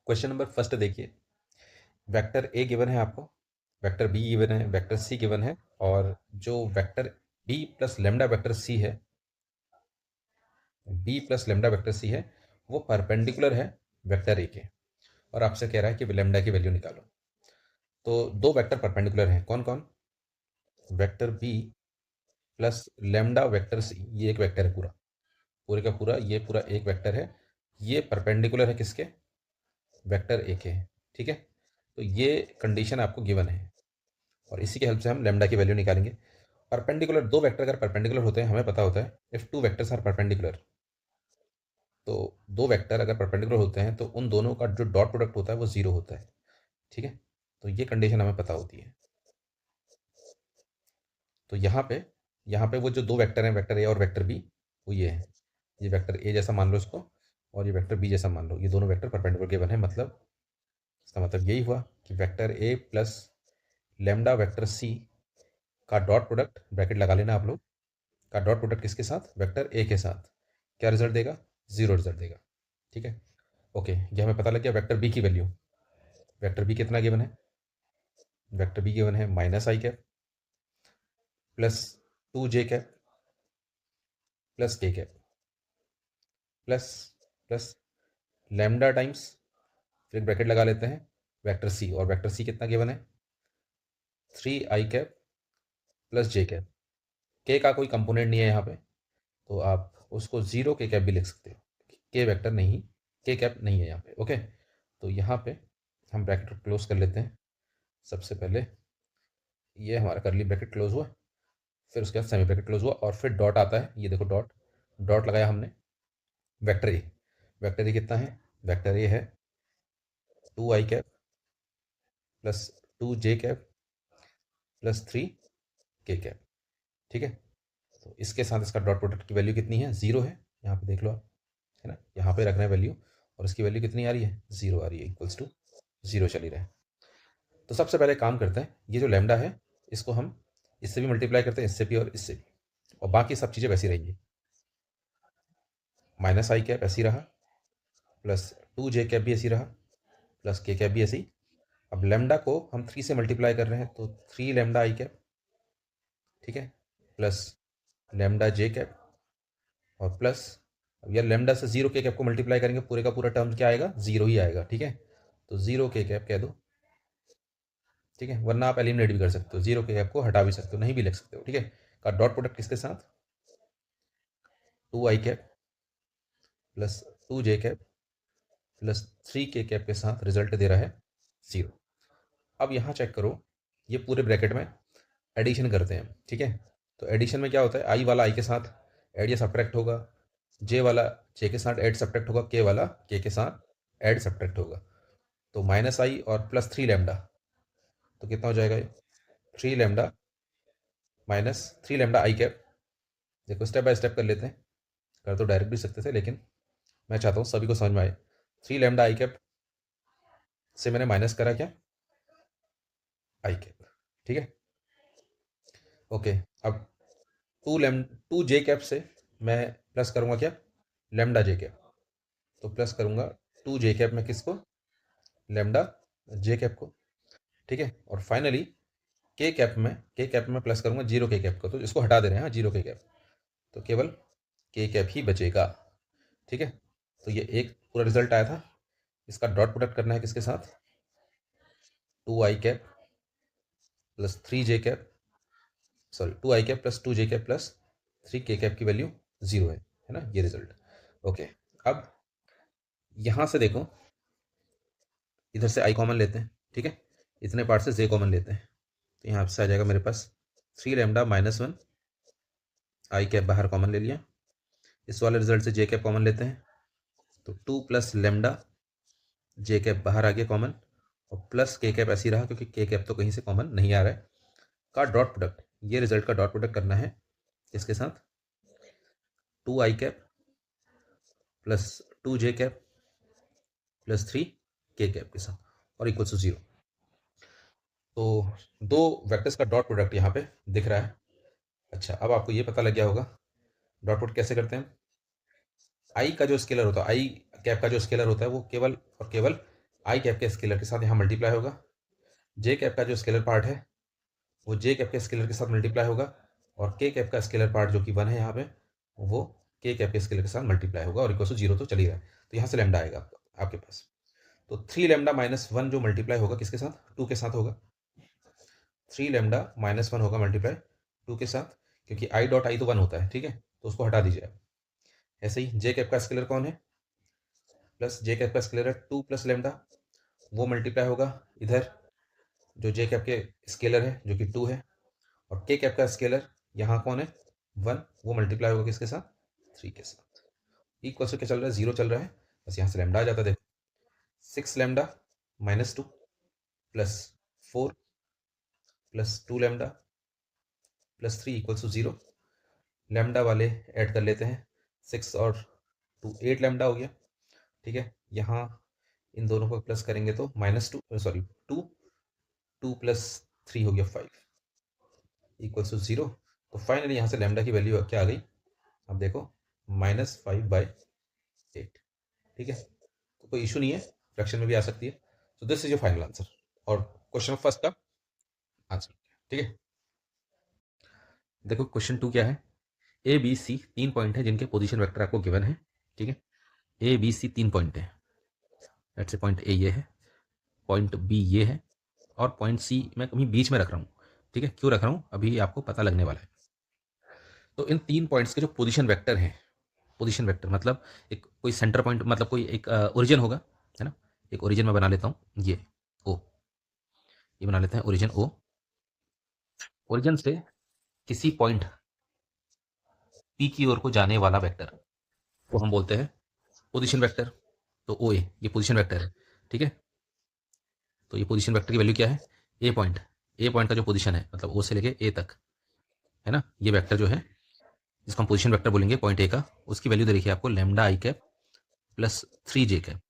Question number first देखिए। Vector A given है आपको, वेक्टर बी गिवन है, वेक्टर सी गिवन है, और जो vector B plus lambda vector C है, B plus lambda vector C है, वो परपेंडिकुलर है वेक्टर ए के, और आपसे कह रहा है कि लेमडा की वैल्यू निकालो। तो दो वेक्टर परपेंडिकुलर हैं, कौन कौन? Vector B plus lambda vector सी, ये एक वेक्टर है, पूरा पूरे का पूरा, ये पूरा एक वेक्टर है, ये परपेंडिकुलर है किसके? वेक्टर ए के है। ठीक है, तो ये कंडीशन आपको गिवन है, और इसी की हेल्प से हम लेमडा की वैल्यू निकालेंगे। परपेंडिकुलर दो वेक्टर अगर परपेंडिकुलर होते हैं, हमें पता होता है if two vectors are perpendicular, तो दो वेक्टर अगर परपेंडिकुलर होते हैं तो उन दोनों का जो डॉट प्रोडक्ट होता है वो जीरो होता है। ठीक है, तो ये कंडीशन हमें पता होती है। तो यहाँ पे वो जो दो वेक्टर हैं, वेक्टर ए और वेक्टर बी, वो ये है, ये वेक्टर ए जैसा मान लो इसको, और ये वेक्टर बी जैसा मान लो, ये दोनों वेक्टर परपेंडिकुलर गिवन है। मतलब इसका मतलब यही हुआ कि वेक्टर ए प्लस लेमडा वेक्टर सी का डॉट प्रोडक्ट, ब्रैकेट लगा लेना आप लोग, का डॉट प्रोडक्ट किसके साथ? वेक्टर ए के साथ, क्या रिजल्ट देगा? जीरो रिजल्ट देगा। ठीक है, ओके, ये हमें पता लग गया। वेक्टर बी की वैल्यू, वेक्टर बी कितना गिवन है? वेक्टर बी गिवन है minus I cap plus 2j cap plus K cap plus plus lambda times, फिर ब्रैकेट लगा लेते हैं, वेक्टर सी, और वेक्टर सी कितना गिवन है? 3i cap plus J cap. के का कोई कंपोनेंट नहीं है यहाँ पे, तो आप उसको जीरो के कैप भी लिख सकते हो, के वेक्टर नहीं, के कैप नहीं है यहाँ पे। ओके, तो यहाँ पे हम ब्रैकेट क्लोज कर लेते हैं। सबसे पहले ये हमारा करली ब्रैकेट क्लोज हुआ, फिर उसके बाद सेमी ब्रैकेट क्लोज हुआ, और फिर डॉट आता है, ये देखो डॉट, डॉट लगाया हमने। वेक्टर ए, वेक्टर ए कितना है? वेक्टर ए है 2i cap plus 2j cap plus 3k cap. ठीक है, तो इसके साथ इसका डॉट प्रोडक्ट की वैल्यू कितनी है? जीरो है, यहाँ पे देख लो आप, है ना, यहाँ पे रखना है वैल्यू, और इसकी वैल्यू कितनी आ रही है? जीरो आ रही है, इक्वल्स टू जीरो चली रहा है। तो सबसे पहले काम करते हैं, ये जो लेमडा है इसको हम इससे भी मल्टीप्लाई करते हैं, इससे भी और इससे भी, और बाकी सब चीज़ें वैसी रहेंगी। माइनस आई कैप ऐसी रहा, प्लस 2j कैप भी ऐसी रहा, प्लस के कैप भी ऐसी। अब लेमडा को हम 3 से मल्टीप्लाई कर रहे हैं, तो 3 लेमडा आई कैप, ठीक है, प्लस लेमडा जे कैप, और प्लस, अब यार लेमडा से जीरो के कैप को मल्टीप्लाई करेंगे, पूरे का पूरा टर्म क्या आएगा? जीरो ही आएगा। ठीक है, तो जीरो के कैप कह दो। ठीक है, वरना आप एलिमिनेट भी कर सकते हो, जीरो के कैप को हटा भी सकते हो, नहीं भी लिख सकते हो। ठीक है, का डॉट प्रोडक्ट किसके साथ? 2i cap plus 2j cap plus 3k cap के साथ रिजल्ट दे रहा है जीरो। अब यहाँ चेक करो, ये पूरे ब्रैकेट में एडिशन करते हैं। ठीक है, तो एडिशन में क्या होता है? आई वाला आई के साथ ऐड या सब्ट्रैक्ट होगा, जे वाला जे के साथ ऐड सब्ट्रैक्ट होगा, के वाला के साथ ऐड सब्ट्रैक्ट होगा। तो माइनस आई और प्लस 3 लेमडा, तो कितना हो जाएगा ये? 3 lambda minus 3 lambda I cap. देखो स्टेप बाय स्टेप कर लेते हैं, कर तो डायरेक्ट भी सकते थे, लेकिन मैं चाहता हूँ सभी को समझ में आए। 3 लेमडा आई कैप से मैंने माइनस करा क्या? आई कैप। ठीक है, ओके, अब 2 जे कैप से मैं प्लस करूँगा क्या? लेमडा जे कैप, तो प्लस करूँगा 2j कैप में किसको? लेमडा जे कैप को। ठीक है, और फाइनली के कैप में प्लस करूँगा जीरो के कैप को, तो इसको हटा दे रहे हैं, हाँ, जीरो के कैप, तो केवल के कैप ही बचेगा। ठीक है, तो ये एक पूरा रिजल्ट आया था। इसका डॉट प्रोडक्ट करना है किसके साथ? 2i cap plus 3j cap, sorry 2i cap plus 2j cap plus 3k cap की वैल्यू जीरो है ना, ये रिजल्ट। ओके, अब यहाँ से देखो, इधर से आई कॉमन लेते हैं। ठीक है, इतने पार्ट से जे कॉमन लेते हैं, तो यहाँ से आ जाएगा मेरे पास 3 लेमडा-1 आई कैप बाहर कॉमन ले लिया। इस वाले रिजल्ट से जे कैप कॉमन लेते हैं, तो 2 प्लस लेमडा जे कैप बाहर आ गया कॉमन, और प्लस के कैप ऐसे ही रहा क्योंकि के कैप तो कहीं से कॉमन नहीं आ रहा है। का डॉट प्रोडक्ट, ये रिजल्ट का डॉट प्रोडक्ट करना है इसके साथ? 2i cap plus 2j cap plus 3k cap के साथ, और इक्वल टू जीरो। तो दो वेक्टर्स का डॉट प्रोडक्ट यहाँ पे दिख रहा है। अच्छा, अब आपको ये पता लग गया होगा डॉट प्रोडक्ट कैसे करते हैं। आई का जो स्केलर होता है, आई कैप का जो स्केलर होता है, वो केवल और केवल आई कैप के स्केलर के साथ यहाँ मल्टीप्लाई होगा, जे कैप का जो स्केलर पार्ट है वो जे कैप के स्केलर के साथ मल्टीप्लाई होगा, और के कैप का स्केलर पार्ट जो कि 1 है यहाँ पे वो के कैप के स्केलर के साथ मल्टीप्लाई होगा, और इक्वल टू 0 तो चल ही रहा है, तो यहाँ से लैम्डा आएगा आपके पास। तो 3 लैम्डा माइनस 1 जो मल्टीप्लाई होगा किसके साथ, 2 के साथ होगा। 3 लैम्डा माइनस 1 होगा मल्टीप्लाई 2 के साथ, क्योंकि आई डॉट आई तो 1 होता है, ठीक है, तो उसको हटा दीजिए आप। ऐसे ही जे कैप का स्केलर कौन है, प्लस जे कैप का स्केलर है 2 प्लस लैम्डा, वो मल्टीप्लाई होगा इधर जो जे कैप के स्केलर है जो कि 2 है, और के कैप का स्केलर यहाँ कौन है 1, वो मल्टीप्लाई होगा किसके साथ, 3 के साथ। इक्वल से क्या चल रहा है, 0 चल रहा है, बस यहाँ से लैम्डा आ जाता है। देखो 6 lambda minus 2 plus 4 plus 2 lambda plus 3 equals to 0। Lambda वाले ऐड कर लेते हैं, 6 और 2 8 लैम्डा हो गया, ठीक है। यहाँ इन दोनों को प्लस करेंगे तो -2 सॉरी 2 प्लस 3 हो गया 5 इक्वल्स टू 0। तो फाइनली यहाँ से लैम्डा की वैल्यू क्या आ गई, अब देखो -5/8, ठीक है। तो कोई इशू नहीं है, फ्रैक्शन में भी आ सकती है। तो this is your final answer, और क्वेश्चन फर्स्ट का आंसर, ठीक है। देखो क्वेश्चन 2 क्या है, ए बी सी 3 पॉइंट है जिनके पोजीशन वेक्टर आपको गिवन है, ठीक है। ए बी सी 3 पॉइंट है, लेट्स से पॉइंट ए ये है, पॉइंट बी ये है, और पॉइंट सी मैं कहीं बीच में रख रहा हूँ, ठीक है। क्यों रख रहा हूँ अभी आपको पता लगने वाला है। तो इन 3 पॉइंट्स के जो पोजीशन वेक्टर हैं, पोजीशन वेक्टर मतलब एक कोई सेंटर पॉइंट, मतलब कोई एक ओरिजिन होगा, है ना। एक ओरिजिन में बना लेता हूँ, ये ओ, ये बना लेते हैं ओरिजिन ओ। ओरिजिन से किसी पॉइंट पी की ओर को जाने वाला वेक्टर को हम बोलते हैं पोजीशन वेक्टर। तो ओ ए ये पोजीशन वेक्टर है, ठीक है। तो ये पोजीशन वेक्टर की वैल्यू क्या है, ए पॉइंट, ए पॉइंट का जो पोजीशन है मतलब ओ से लेके ए तक, है ना, ये वेक्टर जो है जिसको हम पोजीशन वेक्टर बोलेंगे पॉइंट ए का, उसकी वैल्यू दे रखी है आपको लैम्डा आई कैप प्लस 3 जे कैप।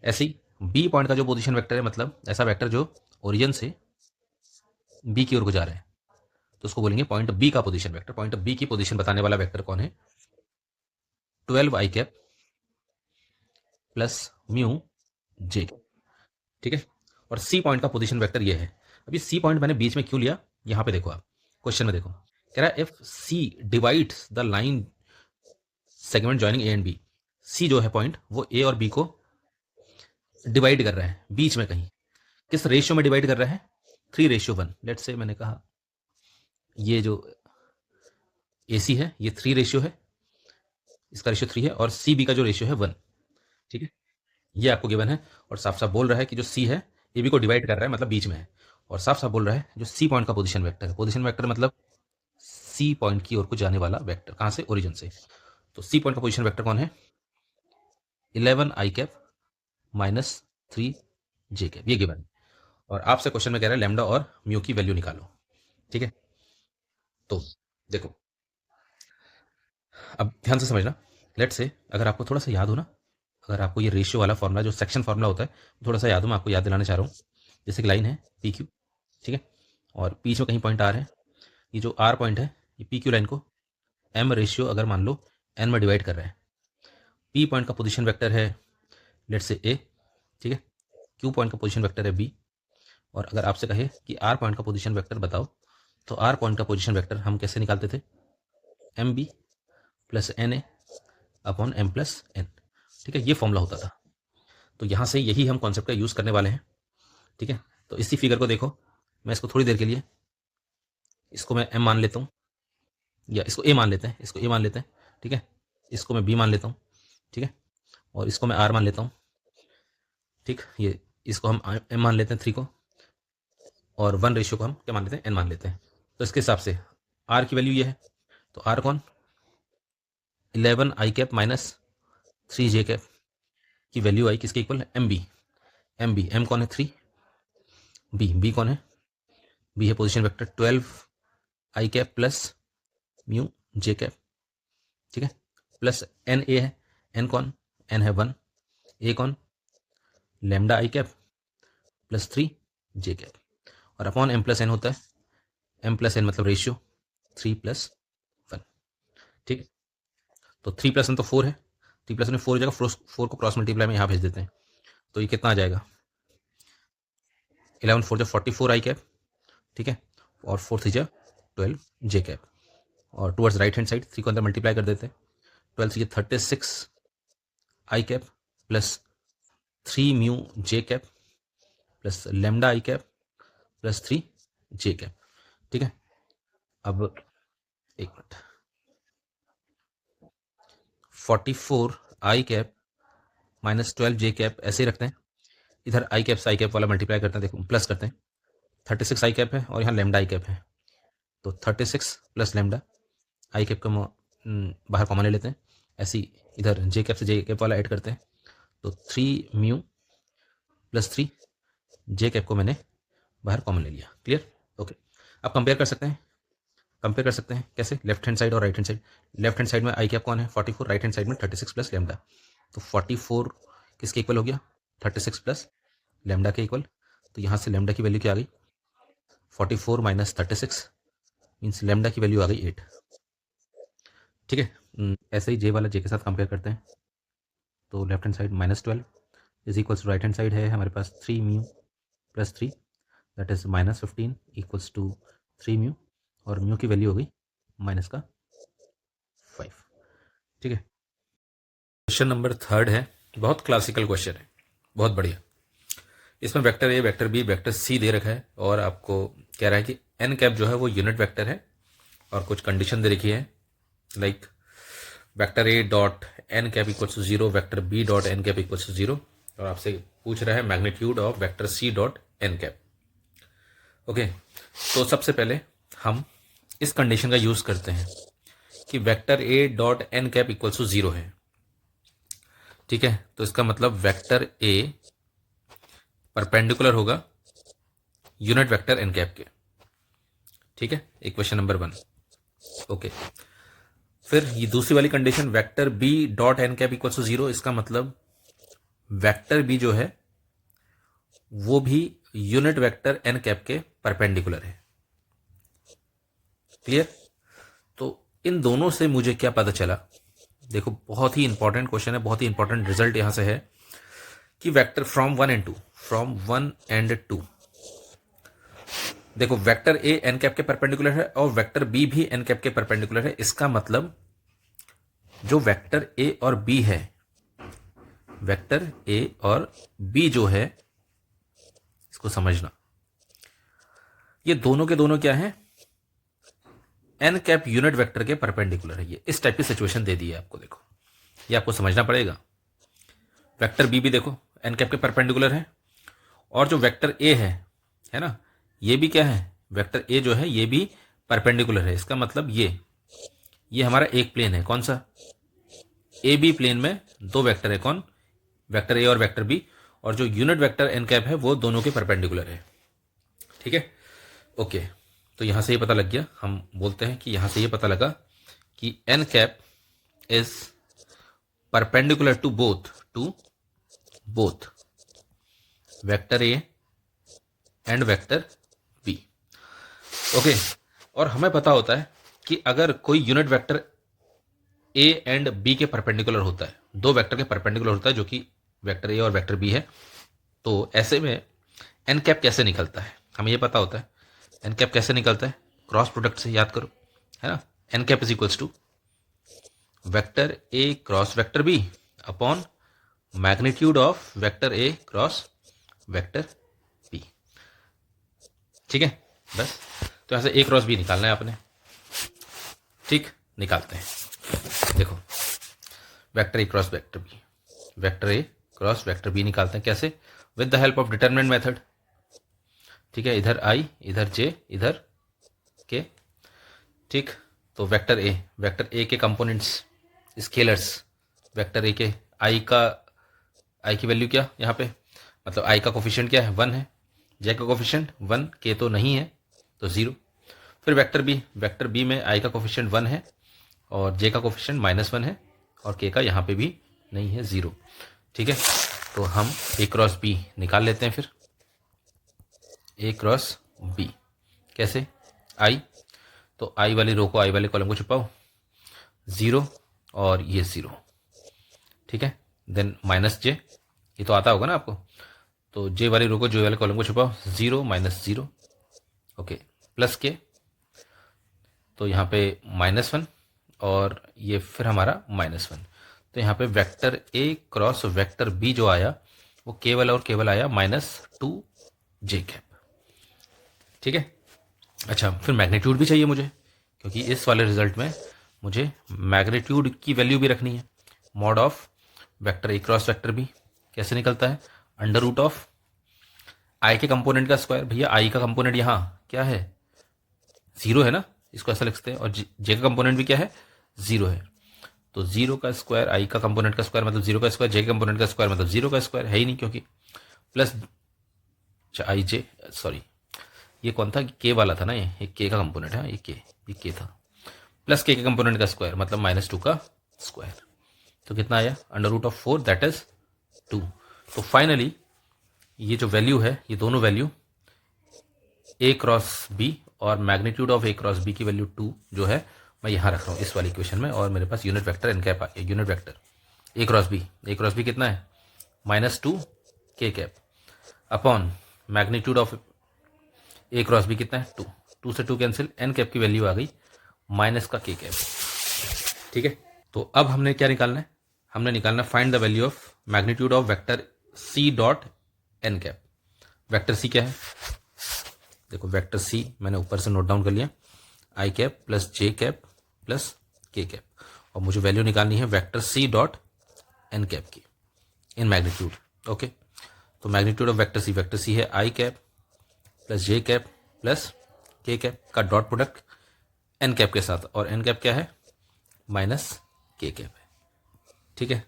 ऐसे ही बी पॉइंट का जो पोजीशन वेक्टर है, मतलब ऐसा वेक्टर जो ओरिजिन से बी की ओर को जा रहा है, तो उसको बोलेंगे पॉइंट बी का पोजीशन वेक्टर। पॉइंट बी की पोजीशन बताने वाला वेक्टर कौन है, 12 आई कैप प्लस म्यू जे, ठीक है। और सी पॉइंट का पोजीशन वेक्टर ये है। अभी सी पॉइंट मैंने बीच में क्यों लिया, यहां पे देखो आप क्वेश्चन में देखो, कह रहा है if C divides the line segment joining A and B. C जो है पॉइंट वो ए और बी को डिवाइड कर रहा है बीच में कहीं, किस रेशियो में डिवाइड कर रहा है, 3:1। लेट्स से मैंने कहा ये जो ए सी है ये 3 रेशियो है, इसका रेशियो 3 है, और सी बी का जो रेशियो है 1, ठीक है। ये आपको गिवन है, और साफ साफ बोल रहा है कि जो सी है ए बी को डिवाइड कर रहा है मतलब बीच में है, और साफ साफ बोल रहा है जो सी पॉइंट का पोजीशन वेक्टर है, पोजीशन वेक्टर मतलब सी पॉइंट की ओर को जाने वाला वेक्टर, कहाँ से, ओरिजिन से। तो सी पॉइंट का पोजीशन वेक्टर कौन है, 11 I cap minus 3 J cap, ये गिवन है। और आपसे क्वेश्चन में कह रहा है लैम्डा और म्यू की वैल्यू निकालो, ठीक है। तो देखो अब ध्यान से समझना, लेट्स से अगर आपको थोड़ा सा याद हो ना, अगर आपको ये रेशियो वाला फॉर्मूला जो सेक्शन फॉर्मूला होता है थोड़ा सा याद हो, मैं आपको याद दिलाना चाह रहा हूँ। जैसे कि लाइन है पी क्यू, ठीक है, और बीच में कहीं पॉइंट आर है, ये जो आर पॉइंट है ये पी क्यू लाइन को एम रेशियो अगर मान लो एन में डिवाइड कर रहा है। पी पॉइंट का पोजीशन वेक्टर है लेट्स से ए, ठीक है। क्यू पॉइंट का पोजीशन वेक्टर है बी, और अगर आपसे कहे कि आर पॉइंट का पोजीशन वेक्टर बताओ, तो आर पॉइंट का पोजीशन वेक्टर हम कैसे निकालते थे, M B plus N A upon M plus N, ठीक है, ये फॉर्मूला होता था। तो यहाँ से यही हम कॉन्सेप्ट का यूज़ करने वाले हैं, ठीक है। तो इसी फिगर को देखो, मैं इसको थोड़ी देर के लिए इसको मैं एम मान लेता हूँ, या इसको ए मान लेते हैं, इसको ए मान लेते हैं, ठीक है। इसको मैं बी मान लेता हूँ, ठीक है, और इसको मैं आर मान लेता हूँ, ठीक। ये इसको हम एम मान लेते हैं 3 को, और 1 रेशियो को हम क्या मान लेते हैं, एन मान लेते हैं। तो इसके हिसाब से आर की वैल्यू ये है, तो आर कौन, 11 I cap minus 3 J cap की वैल्यू आई किसके equal, M B. M B, M कौन है 3, बी, बी कौन है, बी है position vector 12 I cap plus mu J cap, ठीक है, प्लस एन ए है, एन कौन, एन है 1, ए कौन, लैम्डा आई कैप प्लस 3 जे कैप, और अपॉन एम प्लस एन होता है, एम प्लस एन मतलब रेशियो 3+1, ठीक है। तो 3+1 तो 4 है, 3+1 4 हो जाएगा, 4 को क्रॉस मल्टीप्लाई में यहाँ भेज देते हैं, तो ये कितना आ जाएगा, 11 4 44 आई कैप, ठीक है, और 4 3 12 जे कैप, और टुवर्ड्स राइट हैंड साइड 3 को अंदर मल्टीप्लाई कर देते हैं, 12 3 36 I cap plus 3 mu J cap plus lambda I cap plus 3 J cap, ठीक है। अब एक minute, 44 I cap minus 12 J cap ऐसे ही रखते हैं, इधर आई कैप से आई कैप वाला मल्टीप्लाई करते हैं, देखो प्लस करते हैं, 36 आई कैप है और यहाँ लेमडा आई कैप है, तो 36 प्लस लेमडा आई कैप को बाहर कॉमन ले लेते हैं, ऐसे ही इधर जे कैप से जे कैप वाला ऐड करते हैं, तो 3 म्यू प्लस 3 जे कैप को मैंने बाहर कॉमन ले लिया, क्लियर, ओके। अब कंपेयर कर सकते हैं, कंपेयर कर सकते हैं कैसे, लेफ्ट हैंड साइड और right hand side. Left hand side में आई कैप कौन है 44, राइट हैंड साइड में 36 प्लस लेमडा, तो 44 किसके इक्वल हो गया 36 प्लस लेमडा के इक्वल, तो यहाँ से लेमडा की वैल्यू क्या आ गई 44 माइनस 36 मीन्स लेमडा की वैल्यू आ गई 8, ठीक है। ऐसे ही जे वाला जे के साथ कंपेयर करते हैं, तो left hand side -12 is equals to right hand side है हमारे पास 3 mu plus 3 that is -15 equals to 3 mu, और म्यू की वैल्यू हो गई -5, ठीक है। क्वेश्चन नंबर 3 है, बहुत क्लासिकल क्वेश्चन है, बहुत बढ़िया। इसमें vector A, vector B, vector C दे रखा है और आपको कह रहा है कि एन कैप जो है वो यूनिट वेक्टर है, और कुछ कंडीशन दे रखी है like vector A dot N cap equals to 0, vector B dot N cap equals to 0, और आपसे पूछ रहा है magnitude of vector C dot N cap, okay. तो सबसे पहले हम इस कंडीशन का यूज करते हैं कि vector A dot N cap equals to 0 है, ठीक है। तो इसका मतलब वेक्टर ए परपेंडिकुलर होगा यूनिट वेक्टर एन कैप के, ठीक है, इक्वेशन नंबर 1, ओके। फिर ये दूसरी वाली condition vector B dot N cap equals to 0, इसका मतलब वेक्टर बी जो है वो भी यूनिट वेक्टर एन कैप के परपेंडिकुलर है, क्लियर। तो इन दोनों से मुझे क्या पता चला, देखो बहुत ही इंपॉर्टेंट क्वेश्चन है, बहुत ही इंपॉर्टेंट रिजल्ट यहां से है कि vector from 1 and 2, from 1 and 2, देखो वेक्टर ए एन कैप के परपेंडिकुलर है और वेक्टर बी भी एन कैप के परपेंडिकुलर है, इसका मतलब जो वेक्टर ए और बी है, वेक्टर ए और बी जो है, इसको समझना, ये दोनों के दोनों क्या है एन कैप यूनिट वेक्टर के परपेंडिकुलर है। ये इस टाइप की सिचुएशन दे दी है आपको, देखो ये आपको समझना पड़ेगा। वेक्टर बी भी देखो एन कैप के परपेंडिकुलर है, और जो वेक्टर ए है ना, ये भी क्या है, वेक्टर ए जो है ये भी परपेंडिकुलर है, इसका मतलब ये हमारा एक प्लेन है, कौन सा, ए बी प्लेन में दो वेक्टर है, कौन, वेक्टर ए और वेक्टर बी, और जो यूनिट वेक्टर एन कैप है वो दोनों के परपेंडिकुलर है, ठीक है, ओके। तो यहां से ये पता लग गया, हम बोलते हैं कि यहां से ये पता लगा कि N cap is perpendicular to both vector A and vector B, okay. और हमें पता होता है कि अगर कोई unit vector A and B के परपेंडिकुलर होता है, दो वेक्टर के परपेंडिकुलर होता है जो कि वेक्टर ए और वेक्टर बी है, तो ऐसे में एन कैप कैसे निकलता है, हमें ये पता होता है। एन कैप कैसे निकलता है, क्रॉस प्रोडक्ट से, याद करो, है ना, N cap is equals to vector A cross vector B upon magnitude of vector A cross vector B, ठीक है, बस। तो यहां से ए क्रॉस बी निकालना है आपने, ठीक, निकालते हैं, देखो vector A cross vector B, vector A cross vector B निकालते हैं कैसे, with the help of determinant method, ठीक है, इधर आई, इधर जे, इधर के, ठीक। तो वेक्टर ए के कंपोनेंट्स स्केलर्स, वेक्टर ए के आई की वैल्यू क्या यहाँ पे, मतलब आई का कोफिशिएंट क्या है 1 है, जे का कोफिशिएंट 1, के तो नहीं है तो 0। फिर वेक्टर बी में आई का कोफिशिएंट 1 है और जे का कोफिशिएंट -1 है और के का यहाँ पे भी नहीं है 0, ठीक है। तो हम ए क्रॉस बी निकाल लेते हैं, फिर ए क्रॉस बी कैसे, आई, तो आई वाली रो को आई वाले कॉलम को छुपाओ, 0 और ये 0, ठीक है, देन -j ये तो आता होगा ना आपको। तो जे वाली रो को जे वाले कॉलम को छुपाओ, 0 माइनस 0, ओके, प्लस के, तो यहाँ पे -1 और ये फिर हमारा -1। तो यहाँ पे vector A cross vector B जो आया वो केवल और केवल आया -2 जे कैप। ठीक है। अच्छा, फिर मैग्नीट्यूड भी चाहिए मुझे, क्योंकि इस वाले रिजल्ट में मुझे मैग्नीट्यूड की वैल्यू भी रखनी है। Mod of vector A cross vector B कैसे निकलता है, अंडर रूट ऑफ आई के कंपोनेंट का स्क्वायर। भैया आई का कंपोनेंट यहाँ क्या है, 0 है ना, इसको ऐसा लिखते हैं, और जे का कंपोनेंट भी क्या है, 0 है। तो 0 का स्क्वायर आई का कंपोनेंट का स्क्वायर मतलब 0 का स्क्वायर, जे का कंपोनेंट का स्क्वायर मतलब 0 का स्क्वायर है ही नहीं, क्योंकि प्लस आई जे, सॉरी ये कौन था, के वाला था ना, ये के का कंपोनेंट है, ये के था, प्लस के कंपोनेंट का स्क्वायर मतलब -2 का स्क्वायर। तो कितना आया, under root of 4 that is 2। तो फाइनली ये जो वैल्यू है, ये दोनों वैल्यू ए क्रॉस बी और magnitude of A cross B की वैल्यू 2 जो है मैं यहाँ रख रहा हूँ इस वाली इक्वेशन में, और मेरे पास unit vector N cap, unit vector A cross B कितना है, -2 K cap upon magnitude of A cross B कितना है, 2, 2 से 2 कैंसिल, एन कैप की वैल्यू आ गई माइनस का के कैप। ठीक है। तो अब हमने क्या निकालना है, हमने निकालना find the value of magnitude of vector C dot N cap. Vector C क्या है, देखो वेक्टर सी मैंने ऊपर से नोट डाउन कर लिया, I cap plus J cap plus K cap, और मुझे वैल्यू निकालनी है vector C dot N cap की इन मैग्नीट्यूड। ओके, तो मैग्नीट्यूड ऑफ वेक्टर सी है I cap plus J cap plus K cap का डॉट प्रोडक्ट एन कैप के साथ, और एन कैप क्या है, माइनस के कैप है। ठीक है।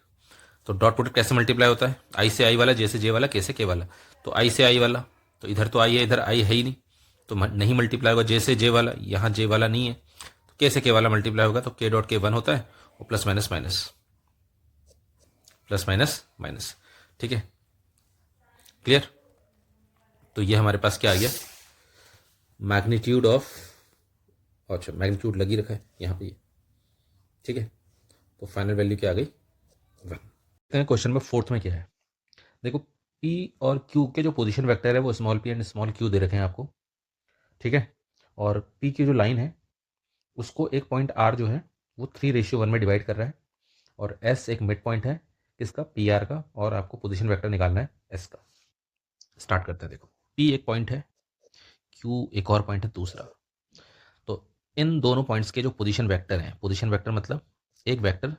तो डॉट प्रोडक्ट कैसे मल्टीप्लाई होता है, आई से आई वाला, जे से जे वाला, के से के वाला। तो आई से आई वाला, तो इधर तो आई है, इधर आई है ही नहीं, तो नहीं मल्टीप्लाई होगा। जे से जे वाला, यहाँ जे वाला नहीं है, तो के से के वाला मल्टीप्लाई होगा, तो के डॉट के 1 होता है, और plus minus minus, plus minus minus. ठीक है, क्लियर। तो ये हमारे पास क्या आ गया, मैग्नीट्यूड ऑफ, अच्छा मैग्नीट्यूड लगी रखा है यहाँ पे। ठीक है, तो फाइनल वैल्यू क्या आ गई, 1। क्वेश्चन में फोर्थ में क्या है, देखो पी और क्यू के जो पोजीशन वेक्टर है वो small P and small Q दे रखे हैं आपको। ठीक है, और पी की जो लाइन है उसको एक पॉइंट आर जो है वो 3:1 में डिवाइड कर रहा है, और एस एक मिड पॉइंट है किसका, पी आर का, और आपको पोजीशन वेक्टर निकालना है एस का। स्टार्ट करते हैं। देखो पी एक पॉइंट है, क्यू एक और पॉइंट है दूसरा। तो इन दोनों पॉइंट्स के जो पोजीशन वेक्टर हैं, पोजीशन वेक्टर मतलब एक वेक्टर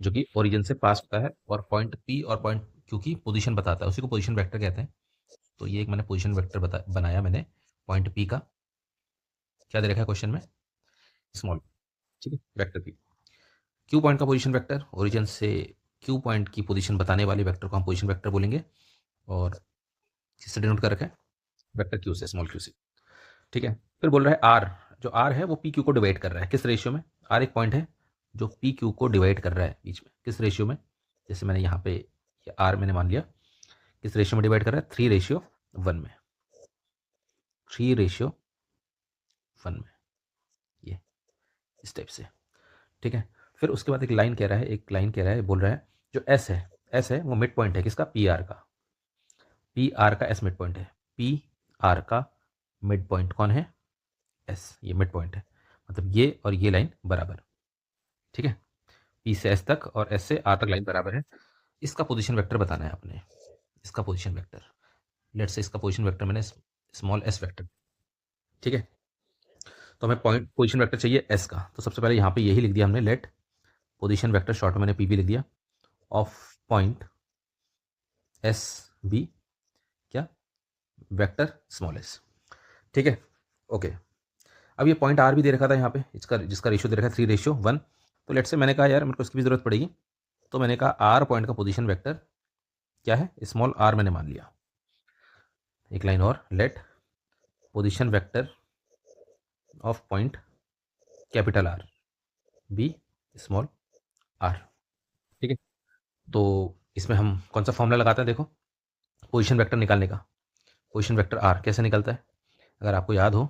जो कि ओरिजिन से पास होता है और पॉइंट पी और पॉइंट क्यू की पोजीशन बताता है, उसी को पोजीशन वेक्टर कहते हैं। तो ये एक मैंने पोजीशन वेक्टर बनाया मैंने पॉइंट पी का, क्या दे रखा है क्वेश्चन में, स्मॉल। ठीक है, वेक्टर पी। क्यू पॉइंट का पोजीशन वेक्टर, ओरिजिन से क्यू पॉइंट की पोजीशन बताने वाले वेक्टर को हम पोजीशन वेक्टर बोलेंगे, और किससे डिनोट कर रखा है, वेक्टर क्यू से, स्मॉल क्यू से। ठीक है, फिर बोल रहा है आर, जो आर है वो पी क्यू को डिवाइड कर रहा है, किस रेशियो में, आर एक पॉइंट है जो पी क्यू को डिवाइड कर रहा है बीच में, किस रेशियो में, जैसे मैंने यहाँ पे आर मैंने मान लिया, किस रेशियो में डिवाइड कर रहा है, 3:1 में, 3:1 में, ये इस टाइप से। ठीक है, फिर उसके बाद एक लाइन कह रहा है, बोल रहा है जो एस है वो मिड पॉइंट है किसका, पी आर का, पी आर का एस मिड पॉइंट है, पी आर का मिड पॉइंट कौन है, एस, ये मिड पॉइंट है, मतलब ये और ये लाइन बराबर। ठीक है, पी से एस तक और एस से आर तक लाइन बराबर है। इसका पोजीशन वेक्टर बताना है आपने, इसका पोजीशन वेक्टर, लेट्स से इसका पोजीशन वेक्टर मैंने स्मॉल एस वेक्टर। ठीक है, तो हमें पॉइंट पोजीशन वेक्टर चाहिए एस का, तो सबसे पहले यहाँ पे यही लिख दिया हमने, लेट पोजीशन वेक्टर, शॉर्ट में मैंने पी भी लिख दिया, ऑफ पॉइंट एस बी क्या, वेक्टर स्मॉल एस। ठीक है, ओके। अब ये पॉइंट आर भी दे रखा था यहाँ पे, इसका जिसका रेशियो दे रखा है 3:1। तो लेट से मैंने कहा यार मेरे को इसकी भी ज़रूरत पड़ेगी, तो मैंने कहा आर पॉइंट का पोजीशन वेक्टर क्या है, स्मॉल आर मैंने मान लिया। एक लाइन और, let position vector of point capital R be small R. ठीक है, तो इसमें हम कौन सा फॉर्मूला लगाते हैं, देखो पोजीशन वेक्टर निकालने का, पोजीशन वेक्टर आर कैसे निकलता है, अगर आपको याद हो,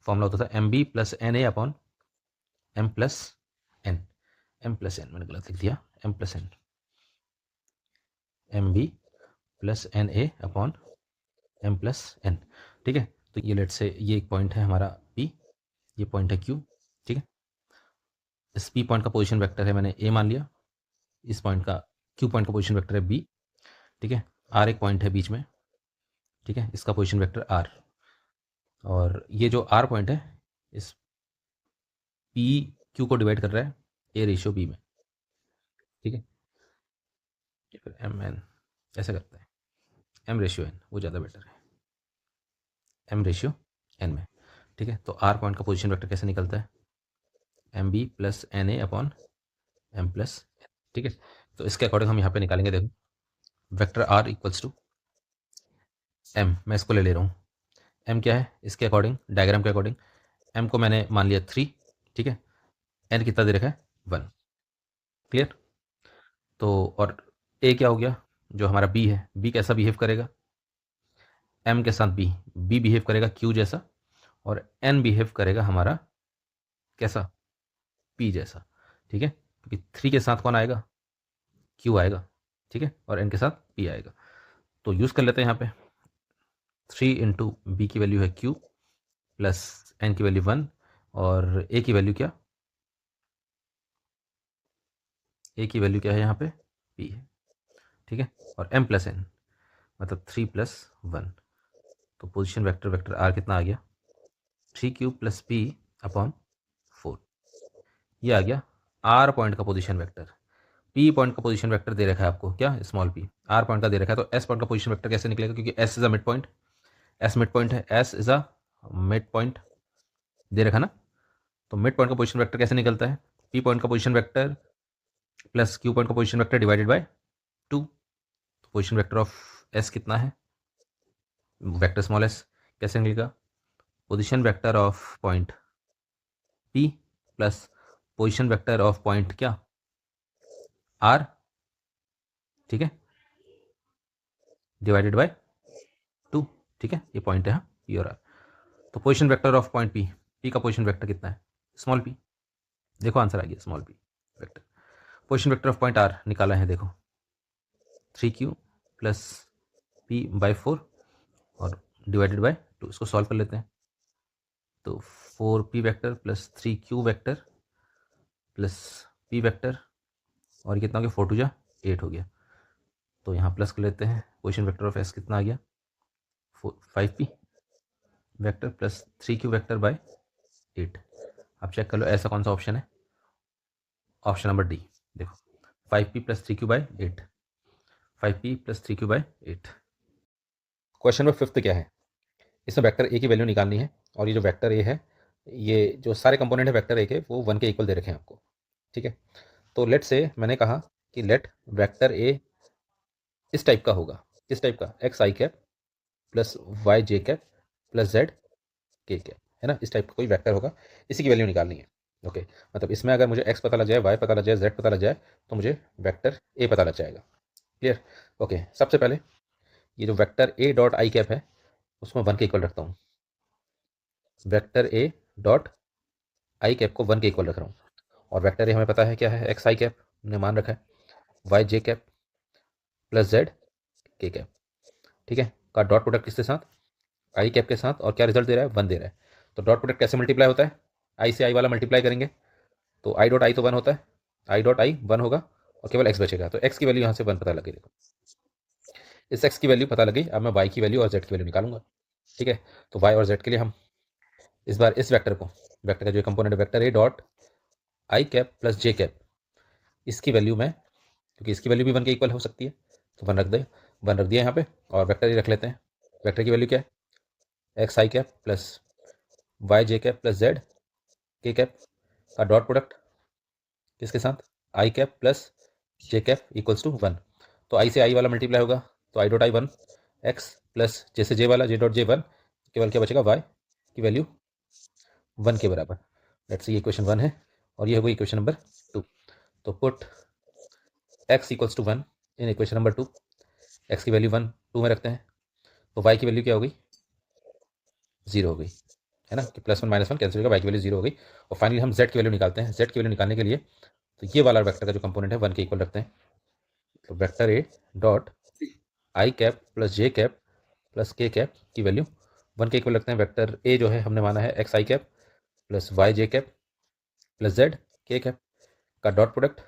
फॉर्मूला होता था M B plus N A upon M plus N, मैंने गलत लिख दिया, M plus N, M B plus N A upon M plus N. ठीक है, तो ये लेट से ये एक पॉइंट है हमारा पी, ये पॉइंट है क्यू। ठीक है, इस पी पॉइंट का पोजीशन वेक्टर है मैंने ए मान लिया, इस पॉइंट का क्यू पॉइंट का पोजीशन वेक्टर है बी। ठीक है, आर एक पॉइंट है बीच में। ठीक है, इसका पोजीशन वेक्टर आर, और ये जो आर पॉइंट है इस पी क्यू को डिवाइड कर रहा है ए रेशियो बी में। ठीक है, या फिर एम एन ऐसे करते हैं, एम रेशियो एन वो ज़्यादा बेटर है, एम रेशियो एन में। ठीक है, तो आर पॉइंट का पोजीशन वेक्टर कैसे निकलता है, M B plus N A upon M plus N. ठीक है, तो इसके अकॉर्डिंग हम यहाँ पे निकालेंगे, देखो vector R equals to M, मैं इसको ले रहा हूँ, एम क्या है इसके अकॉर्डिंग, डायग्राम के अकॉर्डिंग एम को मैंने मान लिया 3। ठीक है, एन कितना दे रखा है 1। क्लियर, तो और ए क्या हो गया, जो हमारा बी है, बी कैसा बिहेव करेगा एम के साथ, बी बिहेव करेगा क्यू जैसा, और एन बिहेव करेगा हमारा कैसा, पी जैसा। ठीक है, क्योंकि 3 के साथ कौन आएगा, क्यू आएगा। ठीक है, और एन के साथ पी आएगा, तो यूज़ कर लेते हैं यहाँ पे 3 इंटू बी की वैल्यू है क्यू प्लस एन की वैल्यू 1, और ए की वैल्यू क्या, ए की वैल्यू क्या है यहाँ पे पी है। ठीक है, और एम प्लस एन मतलब 3 प्लस 1, तो पोजीशन वेक्टर वेक्टर आर कितना आ गया 3 क्यू प्लस पी अपॉन 4। ये आ गया आर पॉइंट का पोजीशन वेक्टर। पी पॉइंट का पोजीशन वेक्टर दे रखा है आपको क्या, स्मॉल पी, आर पॉइंट का दे रखा है, तो एस पॉइंट का पोजीशन वेक्टर कैसे निकलेगा, क्योंकि S is a midpoint, S midpoint है, S is a midpoint दे रखा ना, तो मिड पॉइंट का पोजीशन वेक्टर कैसे निकलता है, पी पॉइंट का position vector plus Q point का पोजीशन वेक्टर डिवाइडेड बाय 2। तो पोजीशन वेक्टर ऑफ एस कितना है, वेक्टर स्मॉल एस कैसे निकलेगा, position vector of point P plus position vector of point क्या आर। ठीक है, डिवाइडेड बाय 2। ठीक है, ये पॉइंट है हाँ, पी और आर। तो position vector of point P, P का पोजीशन वेक्टर कितना है स्मॉल पी, देखो आंसर आ गया small P vector. Position vector of point R निकाला है, देखो 3 क्यू प्लस पी बाई 4 और डिवाइडेड बाय 2, इसको सॉल्व कर लेते हैं, तो 4 P vector plus 3 Q vector plus P vector, और कितना हो गया 4 टू जा 8 हो गया, तो यहाँ प्लस कर लेते हैं, पोजीशन वेक्टर ऑफ एस कितना आ गया 5p vector plus 3q vector by 8। आप चेक कर लो ऐसा कौन सा ऑप्शन है, ऑप्शन नंबर डी, देखो 5p plus 3q by 8, 5p plus 3q by 8। Question number 5 क्या है, इसमें वेक्टर ए की वैल्यू निकालनी है, और ये जो वेक्टर ए है, ये जो सारे कंपोनेंट है वेक्टर ए के वो 1 के इक्वल दे रखे हैं आपको। ठीक है, तो लेट से मैंने कहा कि लेट वेक्टर ए इस टाइप का होगा, किस टाइप का, x I cap plus Y J cap plus Z K cap, है ना, इस टाइप का कोई वेक्टर होगा, इसी की वैल्यू निकालनी है। ओके, मतलब इसमें अगर मुझे एक्स पता लग जाए, वाई पता लग जाए, जेड पता लग जाए, तो मुझे वेक्टर ए पता लग जाएगा। क्लियर, ओके, सबसे पहले ये जो vector A dot I cap है उसको 1 के इक्वल रखता हूँ, vector A dot I cap को 1 के इक्वल रख रहा हूँ, और वेक्टर ए हमें पता है क्या है, एक्स आई कैप हमने मान रखा है, Y J cap plus Z K cap. ठीक है, का डॉट प्रोडक्ट किसके साथ, आई कैप के साथ, और क्या रिजल्ट दे रहा है 1 दे रहा है, तो डॉट प्रोडक्ट कैसे मल्टीप्लाई होता है, आई से आई वाला मल्टीप्लाई करेंगे, तो आई डॉट आई तो 1 होता है, आई डॉट आई 1 होगा, और केवल एक्स बचेगा, तो एक्स की वैल्यू यहाँ से 1 पता लगी, देखो इस एक्स की वैल्यू पता लगी, अब मैं वाई की वैल्यू और जेड की वैल्यू निकालूंगा। ठीक है, तो वाई और जेड के लिए हम इस बार इस वेक्टर को, वेक्टर का जो component vector A dot I cap plus J cap, इसकी वैल्यू में, क्योंकि इसकी वैल्यू भी 1 के इक्वल हो सकती है, तो 1 रख दे, 1 रख दिया यहाँ पे, और वेक्टर ही रख लेते हैं, वेक्टर की वैल्यू क्या है, X I cap plus Y J cap plus Z K cap का डॉट प्रोडक्ट किसके साथ, I cap plus J cap equals to 1, तो आई से आई वाला मल्टीप्लाई होगा, तो I dot I 1 X plus J से जे वाला जे डॉट जे 1, केवल क्या बचेगा वाई की वैल्यू 1 के बराबर। लेट्स सी, ये इक्वेशन 1 है, और ये हो गई इक्वेशन नंबर 2, तो put x equals to 1 in equation number 2, x की वैल्यू 1 2 में रखते हैं, तो y की वैल्यू क्या हो गई 0 हो गई, है ना, कि +1 -1 कैंसिल होगा, y की वैल्यू 0 हो गई, और फाइनली हम z की वैल्यू निकालते हैं, z की वैल्यू निकालने के लिए तो ये वाला वेक्टर का जो कंपोनेंट है 1 के इक्वल रखते हैं, तो vector A dot I cap plus J cap plus K cap की वैल्यू 1 के इक्वल रखते हैं। वेक्टर ए जो है हमने माना है X I cap plus Y J cap plus Z K cap का dot product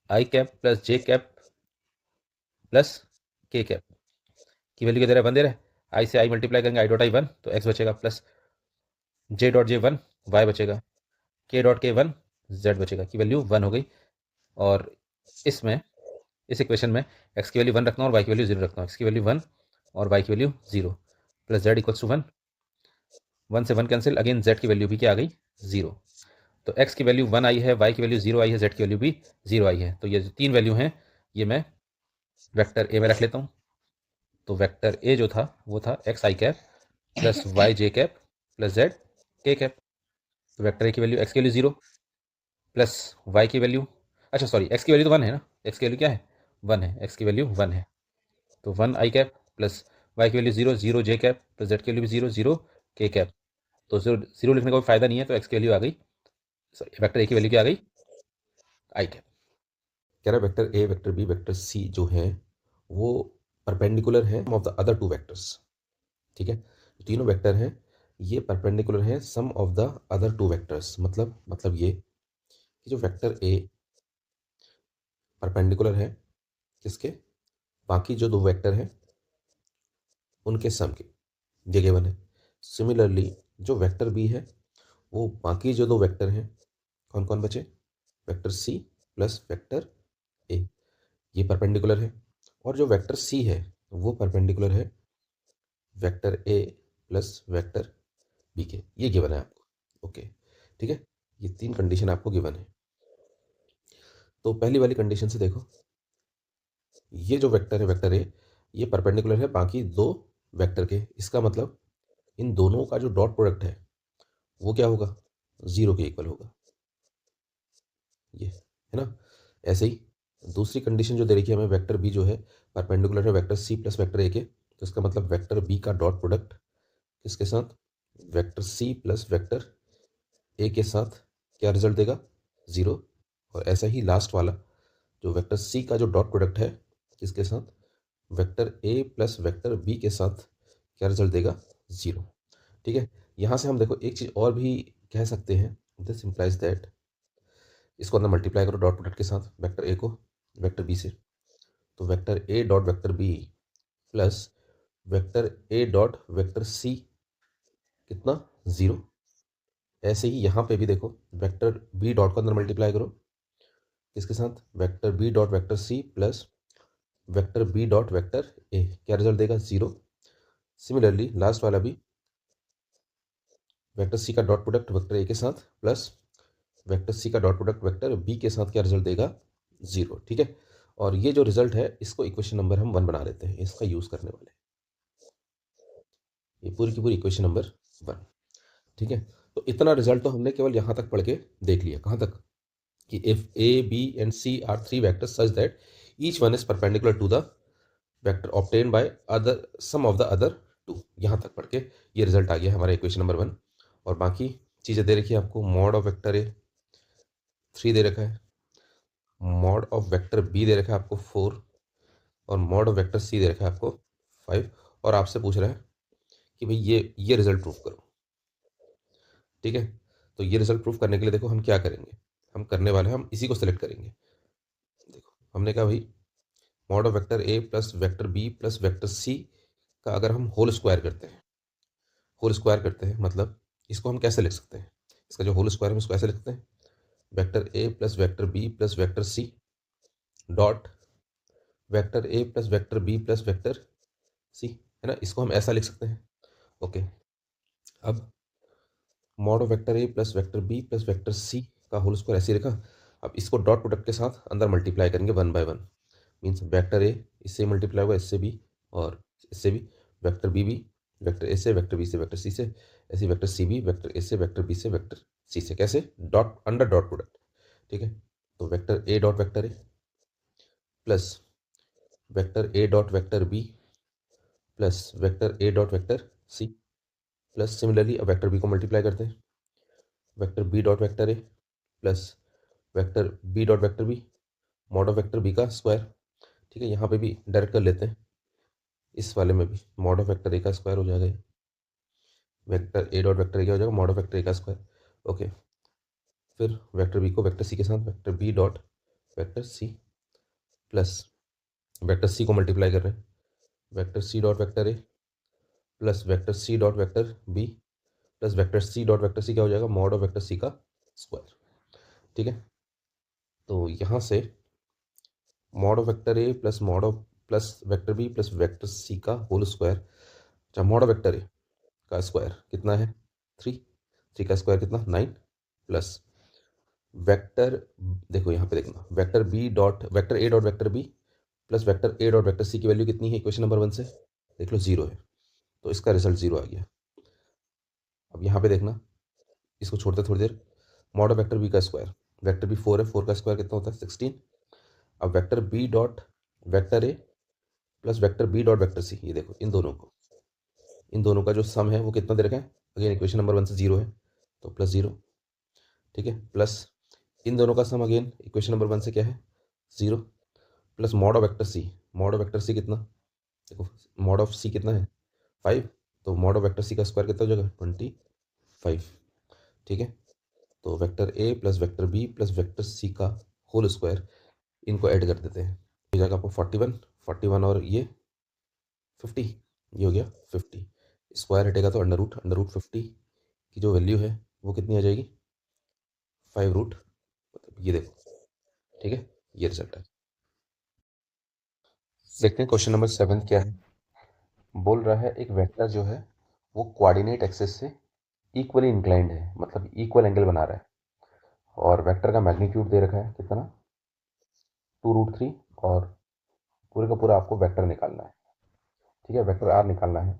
I cap plus J cap plus K cap की वैल्यू क्या दे रहा है, 1 दे रहा है। आई से आई मल्टीप्लाई करेंगे, आई डॉट आई 1 तो एक्स बचेगा plus J dot J 1 Y बचेगा, के डॉट के 1 जेड बचेगा की वैल्यू 1 हो गई। और इसमें इस इक्वेशन में एक्स की वैल्यू 1 रखना और वाई की वैल्यू 0 रखना। एक्स की वैल्यू 1 और वाई की value 0 plus Z equals to 1, 1 से 1 कैंसिल, अगेन जेड की वैल्यू भी क्या आ गई, 0। तो एक्स की वैल्यू 1 आई है, वाई की वैल्यू 0 आई है, जेड की वैल्यू भी 0 आई है। तो ये जो 3 वैल्यू हैं ये मैं वेक्टर ए में रख लेता हूँ। तो वेक्टर ए जो था वो था x I cap plus Y J cap plus Z K cap. तो वेक्टर ए की वैल्यू एक्स की वैल्यू 0 प्लस वाई की वैल्यू, अच्छा सॉरी एक्स की वैल्यू तो 1 है ना, एक्स की वैल्यू क्या है, 1 है, एक्स की वैल्यू 1 है। तो 1 आई कैप प्लस वाई की value 0 0 J cap plus Z की वैल्यू भी 0 0 के कैप। तो 0 0 लिखने का कोई फायदा नहीं है, तो एक्स की वैल्यू आ गई, सॉरी वेक्टर ए की वैल्यू क्या आ गई, आई कैप। कह रहा है vector A vector B vector C जो है वो परपेंडिकुलर है sum of the other two vectors. ठीक है, तीनों वेक्टर हैं ये परपेंडिकुलर है sum of the other two vectors. मतलब ये कि जो वेक्टर ए परपेंडिकुलर है किसके, बाकी जो दो वेक्टर हैं उनके सम के, ये गिवन है। सिमिलरली जो वेक्टर बी है वो बाकी जो दो वेक्टर हैं कौन कौन बचे, vector C plus vector A, ये परपेंडिकुलर है। और जो वेक्टर सी है वो परपेंडिकुलर है वेक्टर ए प्लस वेक्टर बी के, ये गिवन है आपको। ओके ठीक है, ये 3 कंडीशन आपको गिवन है। तो पहली वाली कंडीशन से देखो, ये जो वेक्टर है वेक्टर ए ये परपेंडिकुलर है बाकी दो वेक्टर के। इसका मतलब इन दोनों का जो डॉट प्रोडक्ट है वो क्या होगा, 0 के इक्वल होगा, ये है ना। ऐसे ही दूसरी कंडीशन जो दे रखी है हमें, वेक्टर बी जो है परपेंडिकुलर है vector C plus vector A के। तो इसका मतलब वेक्टर बी का डॉट प्रोडक्ट किसके साथ, vector C plus vector A के साथ क्या रिजल्ट देगा, 0। और ऐसा ही लास्ट वाला जो वेक्टर सी का जो डॉट प्रोडक्ट है किसके साथ, वेक्टर ए प्लस वेक्टर बी के साथ क्या रिजल्ट देगा, 0। ठीक है, यहाँ से हम देखो एक चीज़ और भी कह सकते हैं, दिस इम्प्लाइज दैट, इसको अंदर मल्टीप्लाई करो डॉट प्रोडक्ट के साथ वेक्टर ए को वेक्टर बी से, तो vector A dot vector B plus vector A dot vector C कितना, 0। ऐसे ही यहाँ पे भी देखो वेक्टर बी डॉट को अंदर मल्टीप्लाई करो किसके साथ, vector B dot vector C plus vector B dot vector A, क्या रिजल्ट देगा, 0। सिमिलरली लास्ट वाला भी वेक्टर सी का डॉट प्रोडक्ट वेक्टर ए के साथ प्लस वेक्टर सी का डॉट प्रोडक्ट वेक्टर बी के साथ क्या रिजल्ट देगा, 0। ठीक है, और ये जो रिजल्ट है इसको इक्वेशन नंबर हम 1 बना लेते हैं, इसका यूज़ करने वाले, ये पूरी की पूरी इक्वेशन नंबर 1। ठीक है, तो इतना रिजल्ट तो हमने केवल यहाँ तक पढ़ के देख लिया। कहाँ तक कि if A B and C are 3 vectors such that each one is perpendicular to the vector obtain by other sum of the other two, यहाँ तक पढ़ के ये रिजल्ट आ गया हमारा इक्वेशन नंबर 1। और बाकी चीज़ें दे रखी है आपको, मॉड ऑफ वेक्टर ए 3 दे रखा है, मॉड ऑफ वेक्टर बी दे रखा है आपको 4, और मॉड ऑफ वेक्टर सी दे रखा है आपको 5। और आपसे पूछ रहा है कि भाई ये रिजल्ट प्रूफ करो। ठीक है, तो ये रिजल्ट प्रूफ करने के लिए देखो हम क्या करेंगे, हम करने वाले हैं हम इसी को सेलेक्ट करेंगे। देखो हमने कहा भाई mod of vector A plus vector B plus vector सी का अगर हम होल स्क्वायर करते हैं, होल स्क्वायर करते हैं मतलब इसको हम कैसे लिख सकते हैं, इसका जो होल स्क्वायर हम इसको ऐसे लिखते हैं, वेक्टर ए plus vector B plus vector C dot vector ए plus vector B plus vector C, है ना, इसको हम ऐसा लिख सकते हैं। ओके, अब mod of vector A plus vector B plus vector सी का होल स्क्वायर ऐसे लिखा। अब इसको डॉट प्रोडक्ट के साथ अंदर मल्टीप्लाई करेंगे 1 बाय 1, मीन्स वेक्टर ए इससे मल्टीप्लाई होगा, इससे भी और इससे भी, वेक्टर बी भी वेक्टर ए से, वेक्टर बी से, वेक्टर सी से, ऐसे वेक्टर सी भी वेक्टर ए से, वेक्टर बी से, वेक्टर सी से, कैसे, डॉट अंडर डॉट प्रोडक्ट। ठीक है, तो vector A dot vector A plus vector A dot vector B plus vector A dot vector C plus similarly अब vector B को multiply करते हैं, vector B dot vector A plus vector B dot vector B, mod of vector B का square. ठीक है, यहाँ पे भी डायरेक्ट कर लेते हैं, इस वाले में भी मॉड ऑफ वेक्टर ए का स्क्वायर हो जाएगा, vector A dot vector A क्या हो जाएगा, मॉड ऑफ वेक्टर ए का स्क्वायर। ओके, फिर वेक्टर बी को वेक्टर सी के साथ vector B dot vector C plus vector C को मल्टीप्लाई कर रहे हैं, वेक्टर सी डॉट वेक्टर ए plus vector C dot vector B plus vector C dot vector C क्या हो जाएगा, मॉड ऑफ वेक्टर सी का स्क्वायर। ठीक है, तो यहाँ से mod of vector A plus mod of plus vector B plus vector सी का होल स्क्वायर। अच्छा, मॉड ऑफ वेक्टर ए का स्क्वायर कितना है, 3, 3 का स्क्वायर कितना 9 प्लस वेक्टर, देखो यहाँ पे देखना, vector B dot vector A dot vector B plus vector A dot vector C की वैल्यू कितनी है इक्वेशन नंबर 1 से, देख लो 0 है, तो इसका रिजल्ट 0 आ गया। अब यहाँ पे देखना, इसको छोड़ते थोड़ी देर, मॉड ऑफ वेक्टर बी का स्क्वायर, वेक्टर बी 4 है, 4 का स्क्वायर कितना होता है 16। अब वेक्टर बी डॉट वेक्टर ए plus vector B dot vector सी, ये देखो इन दोनों का जो सम है वो कितना दे रखा है, अगेन इक्वेशन नंबर 1 से 0 है तो प्लस 0। ठीक है, प्लस इन दोनों का सम अगेन इक्वेशन नंबर 1 से क्या है 0 plus mod of vector C, mod of vector C कितना, देखो मॉड ऑफ सी कितना है 5, तो मॉड ऑफ वेक्टर सी का स्क्वायर कितना हो जाएगा 25। ठीक है, तो वेक्टर ए plus vector B plus vector सी का होल स्क्वायर, इनको ऐड कर देते हैं, हो जाएगा आपको 41, 41 और ये 50, ये हो गया 50, स्क्वायर हटेगा तो अंडर रूट 50 की जो वैल्यू है वो कितनी आ जाएगी 5 रूट, ये देखो। ठीक है, ये रिजल्ट है। देखते हैं क्वेश्चन नंबर 7 क्या है। बोल रहा है एक वेक्टर जो है वो कोऑर्डिनेट एक्सिस से इक्वली इंक्लाइंड है, मतलब इक्वल एंगल बना रहा है, और वेक्टर का मैग्नीट्यूड दे रखा है कितना 2√3, और पूरे का पूरा आपको वेक्टर निकालना है। ठीक है, वेक्टर आर निकालना है।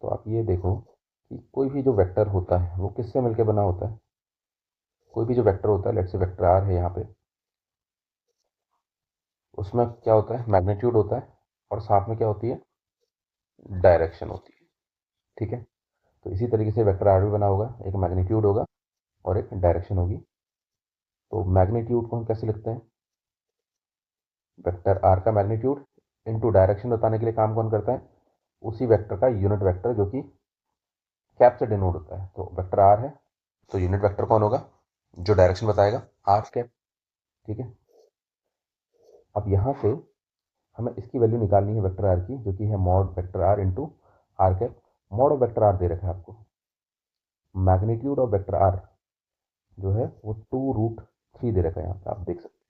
तो आप ये देखो कि कोई भी जो वेक्टर होता है वो किससे मिलकर बना होता है, कोई भी जो वेक्टर होता है, लेट्स से वेक्टर आर है यहाँ पे, उसमें क्या होता है मैग्नीट्यूड होता है, और साथ में क्या होती है डायरेक्शन होती है। ठीक है, तो इसी तरीके से वेक्टर आर भी बना होगा, एक मैग्नीट्यूड होगा और एक डायरेक्शन होगी। तो मैग्नीट्यूड को हम कैसे लिखते हैं, वेक्टर आर का मैग्नीट्यूड इनटू डायरेक्शन बताने के लिए काम कौन करता है, उसी वेक्टर का यूनिट वेक्टर जो कि कैप से डिनोट होता है। तो वेक्टर आर है तो यूनिट वेक्टर कौन होगा, जो डायरेक्शन बताएगा आर कैप। ठीक है, अब यहाँ से हमें इसकी वैल्यू निकालनी है वेक्टर आर की, जो कि है mod vector R into R cap. Mod of vector R दे रखा है आपको, मैग्नीट्यूड ऑफ वेक्टर आर जो है वो 2√3 दे रखा है यहाँ पे, आप देख सकते हैं।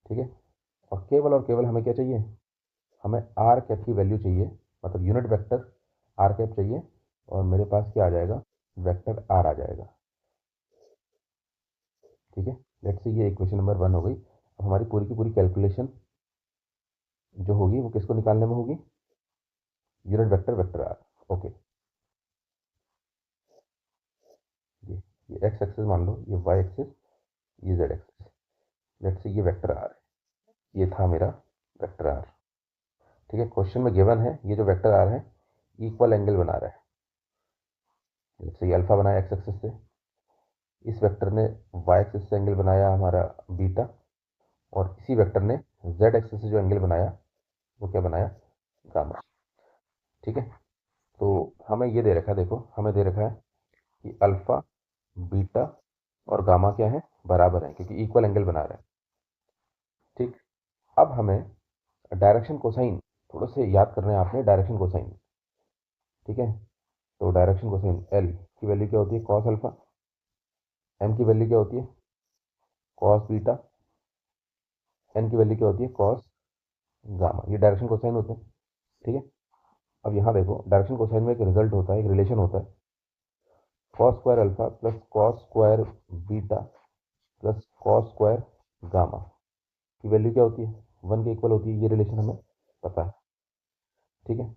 ठीक है, और केवल हमें क्या चाहिए, हमें आर कैप की वैल्यू चाहिए, मतलब यूनिट वेक्टर आर कैप चाहिए, और मेरे पास क्या आ जाएगा वेक्टर आर आ जाएगा। ठीक है, लेट्स से ये इक्वेशन नंबर 1 हो गई। अब हमारी पूरी की पूरी कैलकुलेशन जो होगी वो किसको निकालने में होगी, unit vector vector R. Okay, ये एक्स एक्सिस मान लो, ये वाई एक्सिस, ये जेड एक्सिस, लेट्स से ये वेक्टर आर है, ये था मेरा वेक्टर आर। ठीक है, क्वेश्चन में गिवन है ये जो वेक्टर आर है इक्वल एंगल बना रहा है, जैसे ये अल्फा बनाया एक्स एक्सिस से, इस वेक्टर ने वाई एक्सिस से एंगल बनाया हमारा बीटा, और इसी वेक्टर ने जेड एक्सिस से जो एंगल बनाया वो क्या बनाया गामा। ठीक है, तो हमें ये दे रखा है, देखो हमें दे रखा है कि अल्फा बीटा और गामा क्या है बराबर है, क्योंकि इक्वल एंगल बना रहे हैं। ठीक, अब हमें डायरेक्शन कोसाइन थोड़ा से याद करना है आपने, डायरेक्शन कोसाइन। ठीक है, तो डायरेक्शन कोसाइन एल की वैल्यू क्या होती है कॉस अल्फा, एम की वैल्यू क्या होती है कॉस बीटा, एन की वैल्यू क्या होती है कॉस गामा, ये डायरेक्शन कोसाइन होते हैं। ठीक है, अब यहाँ देखो डायरेक्शन कोसाइन में एक रिजल्ट होता है, एक रिलेशन होता है, cos square alpha plus cos square beta plus cos square gamma की वैल्यू क्या होती है 1 के इक्वल होती है, ये रिलेशन हमें पता है। ठीक है,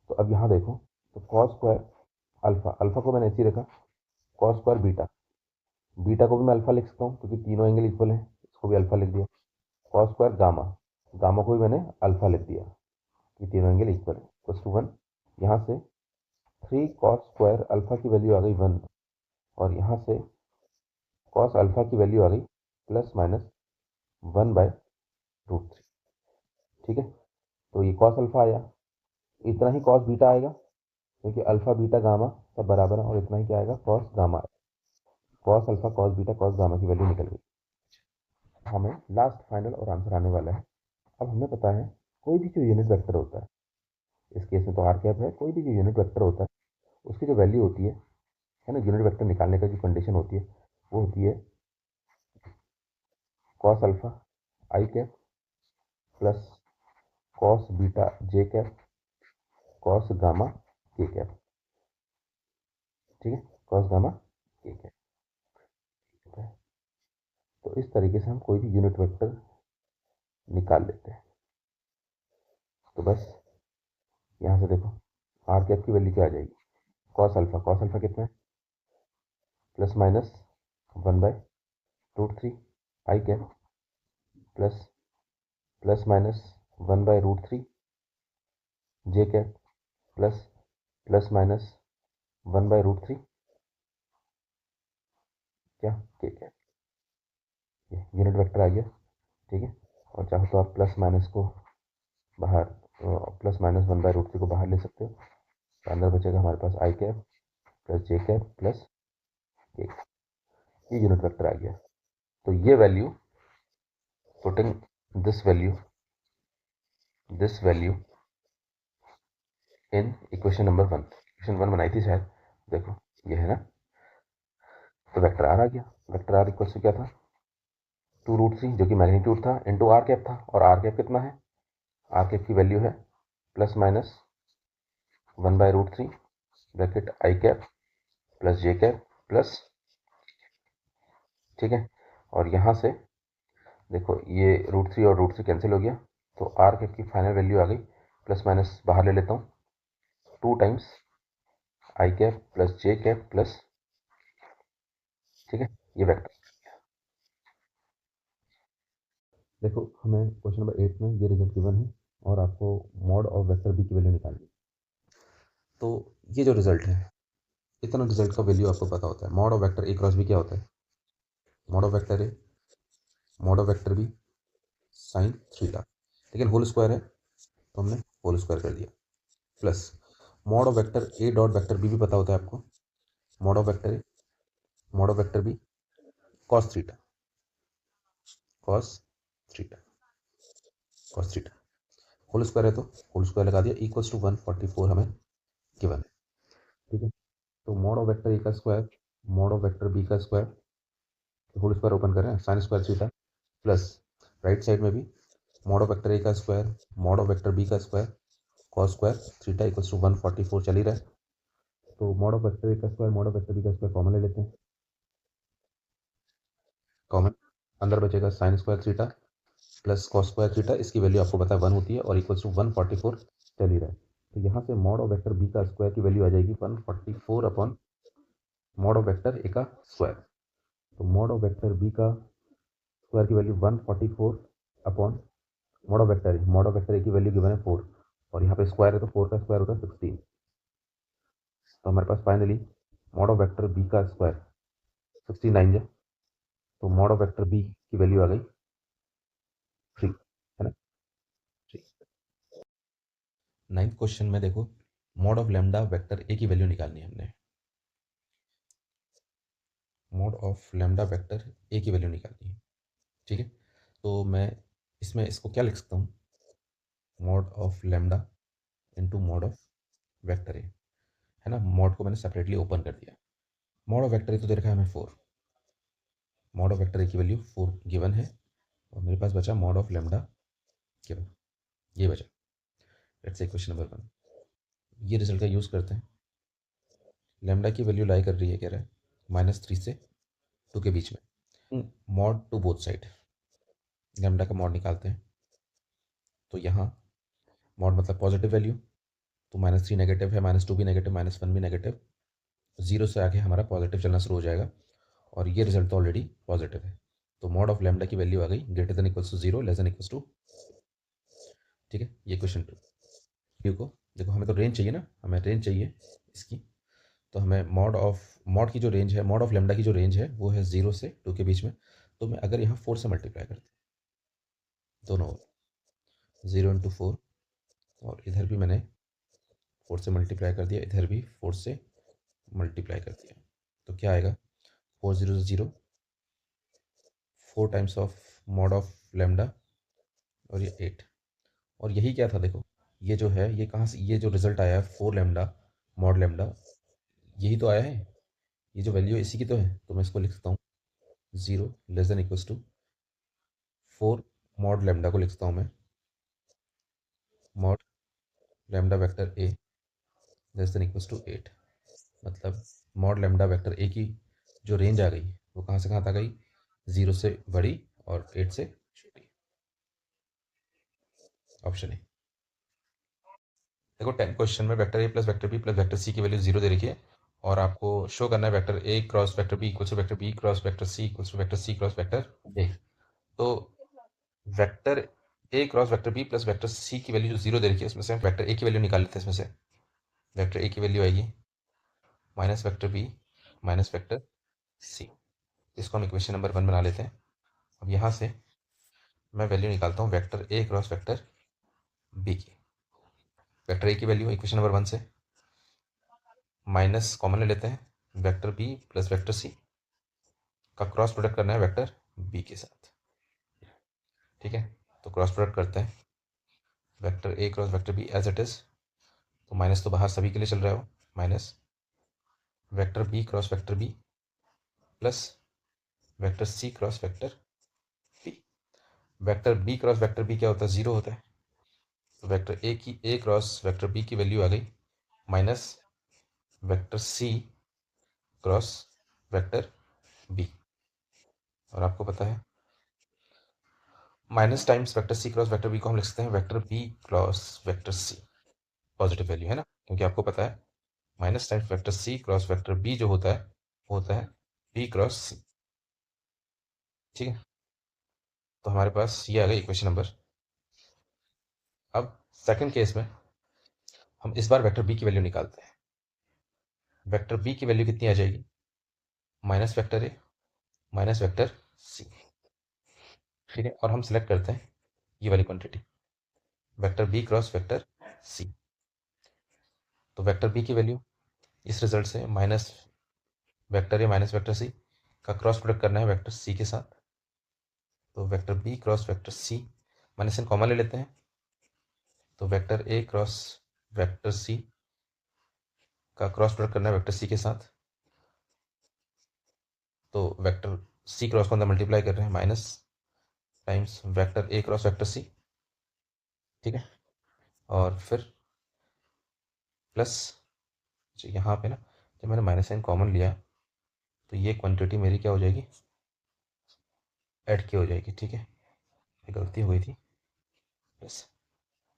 तो अब यहाँ देखो, तो कॉस स्क्वायर अल्फा, अल्फा को मैंने ऐसे ही रखा, कॉस स्क्वायर बीटा, बीटा को भी मैं अल्फा लिख सकता हूँ क्योंकि तीनों एंगल इक्वल है, इसको भी अल्फा लिख दिया, कॉस स्क्वायर गामा, गामा को भी मैंने अल्फा लिख दिया कि तीनों एंगल इक्वल है, इक्वल टू 1। यहाँ से 3 कॉस स्क्वायर अल्फा की वैल्यू आ गई 1, और यहाँ से कॉस अल्फा की वैल्यू आ गई प्लस माइनस 1/√3। ठीक है, तो ये कॉस अल्फा आया, इतना ही कॉस बीटा आएगा, क्योंकि अल्फा बीटा गामा सब बराबर है, और इतना ही क्या आएगा, कॉस गामा आएगा। Cos alpha cos beta cos gamma की वैल्यू निकल गई। हमें लास्ट फाइनल और आंसर आने वाला है। अब हमें पता है कोई भी जो यूनिट वेक्टर होता है, इस केस में तो आर कैप है, कोई भी जो यूनिट वेक्टर होता है उसकी जो वैल्यू होती है ना, यूनिट वेक्टर निकालने का जो कंडीशन होती है वो होती है कॉस अल्फा आई कैप प्लस कॉस बीटा जे कैप कॉस गामा के कैप। ठीक है, कॉस गामा के कैप। तो इस तरीके से हम कोई भी यूनिट वेक्टर निकाल लेते हैं। तो बस यहाँ से देखो आर कैप की वैल्यू क्या आ जाएगी, कॉस अल्फा कितना है, प्लस माइनस 1/√3 आई कैप प्लस प्लस माइनस 1/√3 जे कैप प्लस प्लस माइनस 1/√3 क्या के कैप। ये यूनिट वेक्टर आ गया। ठीक है, और चाहो तो आप प्लस माइनस को बाहर, प्लस माइनस 1/√3 को बाहर ले सकते हो, तो अंदर बचेगा हमारे पास आई cap plus J cap plus के। ये यूनिट वेक्टर आ गया। तो ये value, putting this value in equation number 1, equation 1 बनाई थी शायद, देखो ये है ना। तो वेक्टर आर आ गया। वेक्टर आर इक्वल टू क्या था, 2√3 जो कि मैग्नीट्यूड था इंटू आर कैप था, और आर कैप कितना है, आर कैप की वैल्यू है प्लस माइनस 1/√3 ब्रैकेट आई cap plus J cap plus. ठीक है, और यहाँ से देखो ये √3 और √3 कैंसिल हो गया, तो आर कैप की फाइनल वैल्यू आ गई, प्लस माइनस बाहर ले लेता हूँ, 2 times I cap plus J cap plus. ठीक है, ये वेक्टर। देखो हमें क्वेश्चन नंबर 8 में ये रिजल्ट गिवन है, और आपको मॉड ऑफ वेक्टर बी की वैल्यू निकालनी है। तो ये जो रिजल्ट है, इतना रिजल्ट का वैल्यू आपको पता होता है। Mod of vector A cross B क्या होता है, mod of vector A mod of vector B sine theta, लेकिन होल स्क्वायर है तो हमने होल स्क्वायर कर दिया, plus mod of vector A dot vector B भी पता होता है आपको, mod of vector A mod of vector B cos theta cos theta cos theta, whole square है तो होल स्क्वायर लगा दिया, इक्वल्स टू 144 हमें गिवन है। ठीक है, तो मॉड ऑफ वेक्टर ए का square mod of vector B का स्क्वायर, होल स्क्वायर ओपन कर रहे हैं, sine square theta plus right side में भी मॉड ऑफ वेक्टर ए का square mod of vector B का square cos square theta equals to 144 चल ही रहा है। तो मॉड ऑफ वेक्टर ए का square mod of vector B का स्क्वायर कॉमन ले लेते हैं, कॉमन, अंदर बचेगा sine square theta plus cos square theta, इसकी वैल्यू आपको पता है 1 होती है, और इक्वल्स टू 144 चल ही रहा है। तो यहाँ से मॉड ऑफ वेक्टर बी का स्क्वायर की वैल्यू आ जाएगी 144 upon mod of vector A का स्क्वायर। तो मॉड ऑफ वेक्टर बी का स्क्वायर की value 144 upon mod of vector A की वैल्यू गिवन है 4, और यहाँ पे स्क्वायर है तो 4 का स्क्वायर होता है 16। तो हमारे पास finally mod of vector B का स्क्वायर 69 है, तो मॉड ऑफ वेक्टर बी की वैल्यू आ गई 3, है ना, 3। नाइन्थ क्वेश्चन में देखो, mod of lambda vector A की वैल्यू निकालनी है हमने, mod of lambda vector A की वैल्यू निकालनी है। ठीक है, तो मैं इसमें इसको क्या लिख सकता हूँ, mod of lambda into mod of vector ए, है ना, मॉड को मैंने सेपरेटली ओपन कर दिया। मॉड ऑफ वेक्टर ए तो दे रखा है हमें 4, मॉड ऑफ वेक्टर ए की वैल्यू 4 गिवन है, और मेरे पास बचा मॉड ऑफ लैम्डा गिवन, ये बचा। लेट्स से क्वेश्चन नंबर 1, ये रिजल्ट का यूज़ करते हैं। लैम्डा की वैल्यू लाई कर रही है, कह रहा है -3 से 2 के बीच में, mod to both side, lambda का मॉड निकालते हैं। तो यहाँ मॉड मतलब पॉजिटिव वैल्यू, तो -3 नेगेटिव है, -2 भी नेगेटिव, -1 भी नेगेटिव, 0 से आगे हमारा पॉजिटिव चलना शुरू हो जाएगा, और ये रिजल्ट तो ऑलरेडी पॉजिटिव है। तो मॉड ऑफ लैम्डा की वैल्यू आ गई greater than equals to 0 less than equals to. ठीक है, ये क्वेश्चन 2 क्यू को देखो, हमें तो रेंज चाहिए ना, हमें रेंज चाहिए इसकी, तो हमें मॉड की जो रेंज है, मॉड ऑफ लैम्डा की जो रेंज है वो है 0 से 2 के बीच में। तो मैं अगर यहाँ 4 से मल्टीप्लाई करते दोनों 0 इंटू 4, और इधर भी मैंने 4 से मल्टीप्लाई कर दिया, इधर भी 4 से मल्टीप्लाई कर दिया, तो क्या आएगा 4 0 0, 4 times of mod of lambda और ये 8। और यही क्या था देखो, ये जो है ये कहाँ से, ये जो रिजल्ट आया है 4 लेमडा मॉड लेमडा, यही तो आया है, ये जो वैल्यू है इसी की तो है। तो मैं इसको लिख सकता हूँ 0 less than equals to 4 mod lambda को लिख सकता हूँ मैं mod lambda vector A less than equals to 8। मतलब मॉड लेमडा वेक्टर ए की जो रेंज आ गई वो कहाँ से कहाँ तक आ गई, 0 से बड़ी और 8 से छोटी। Option A. देखो 10 क्वेश्चन में वेक्टर ए plus vector B plus vector C की वैल्यू 0 दे रखी है, और आपको शो करना है vector A cross vector B equals to vector B cross vector C equals to vector C cross vector A. तो vector A cross vector B plus vector C की value जो 0 दे रखी है उसमें से वेक्टर ए की वैल्यू निकाल लेते हैं। इसमें से वेक्टर ए की वैल्यू आएगी minus vector B minus vector C. इसको हम इक्वेशन नंबर 1 बना लेते हैं। अब यहाँ से मैं वैल्यू निकालता हूँ vector A cross vector B की। वेक्टर ए की वैल्यू इक्वेशन नंबर 1 से माइनस कॉमन ले लेते हैं, वेक्टर बी प्लस वेक्टर सी का क्रॉस प्रोडक्ट करना है वेक्टर बी के साथ। ठीक है, तो क्रॉस प्रोडक्ट करते हैं vector A cross vector B as it is. तो माइनस तो बाहर सभी के लिए चल रहा है, वो minus vector B cross vector B plus vector C cross vector B. Vector B cross vector B क्या होता है, 0 होता है। तो वेक्टर ए की ए क्रॉस वेक्टर बी की वैल्यू आ गई minus vector C cross vector B. और आपको पता है minus times vector C cross vector B को हम लिख सकते हैं vector B cross vector C, positive value है ना, क्योंकि आपको पता है minus times vector C cross vector B जो होता है वो होता है बी क्रॉस सी। ठीक है, तो हमारे पास ये आ गई इक्वेशन नंबर। अब सेकंड केस में हम इस बार वेक्टर बी की वैल्यू निकालते हैं। वेक्टर बी की वैल्यू कितनी आ जाएगी, minus vector A minus vector C. ठीक है, और हम सिलेक्ट करते हैं ये वाली quantity vector B cross vector C. तो वेक्टर बी की वैल्यू इस रिजल्ट से minus vector A minus vector सी का क्रॉस प्रोडक्ट करना है वेक्टर सी के साथ। तो vector B cross vector C minus इन कॉमन ले लेते हैं, तो वेक्टर ए क्रॉस वेक्टर सी का क्रॉस प्रोडक्ट करना है वेक्टर सी के साथ। तो वेक्टर सी क्रॉस को अंदर मल्टीप्लाई कर रहे हैं minus times vector A cross vector C. ठीक है, और फिर प्लस यहाँ पे ना जब मैंने माइनस साइन कॉमन लिया तो ये क्वांटिटी मेरी क्या हो जाएगी, ऐड की हो जाएगी। ठीक है, ये गलती हो गई थी, प्लस।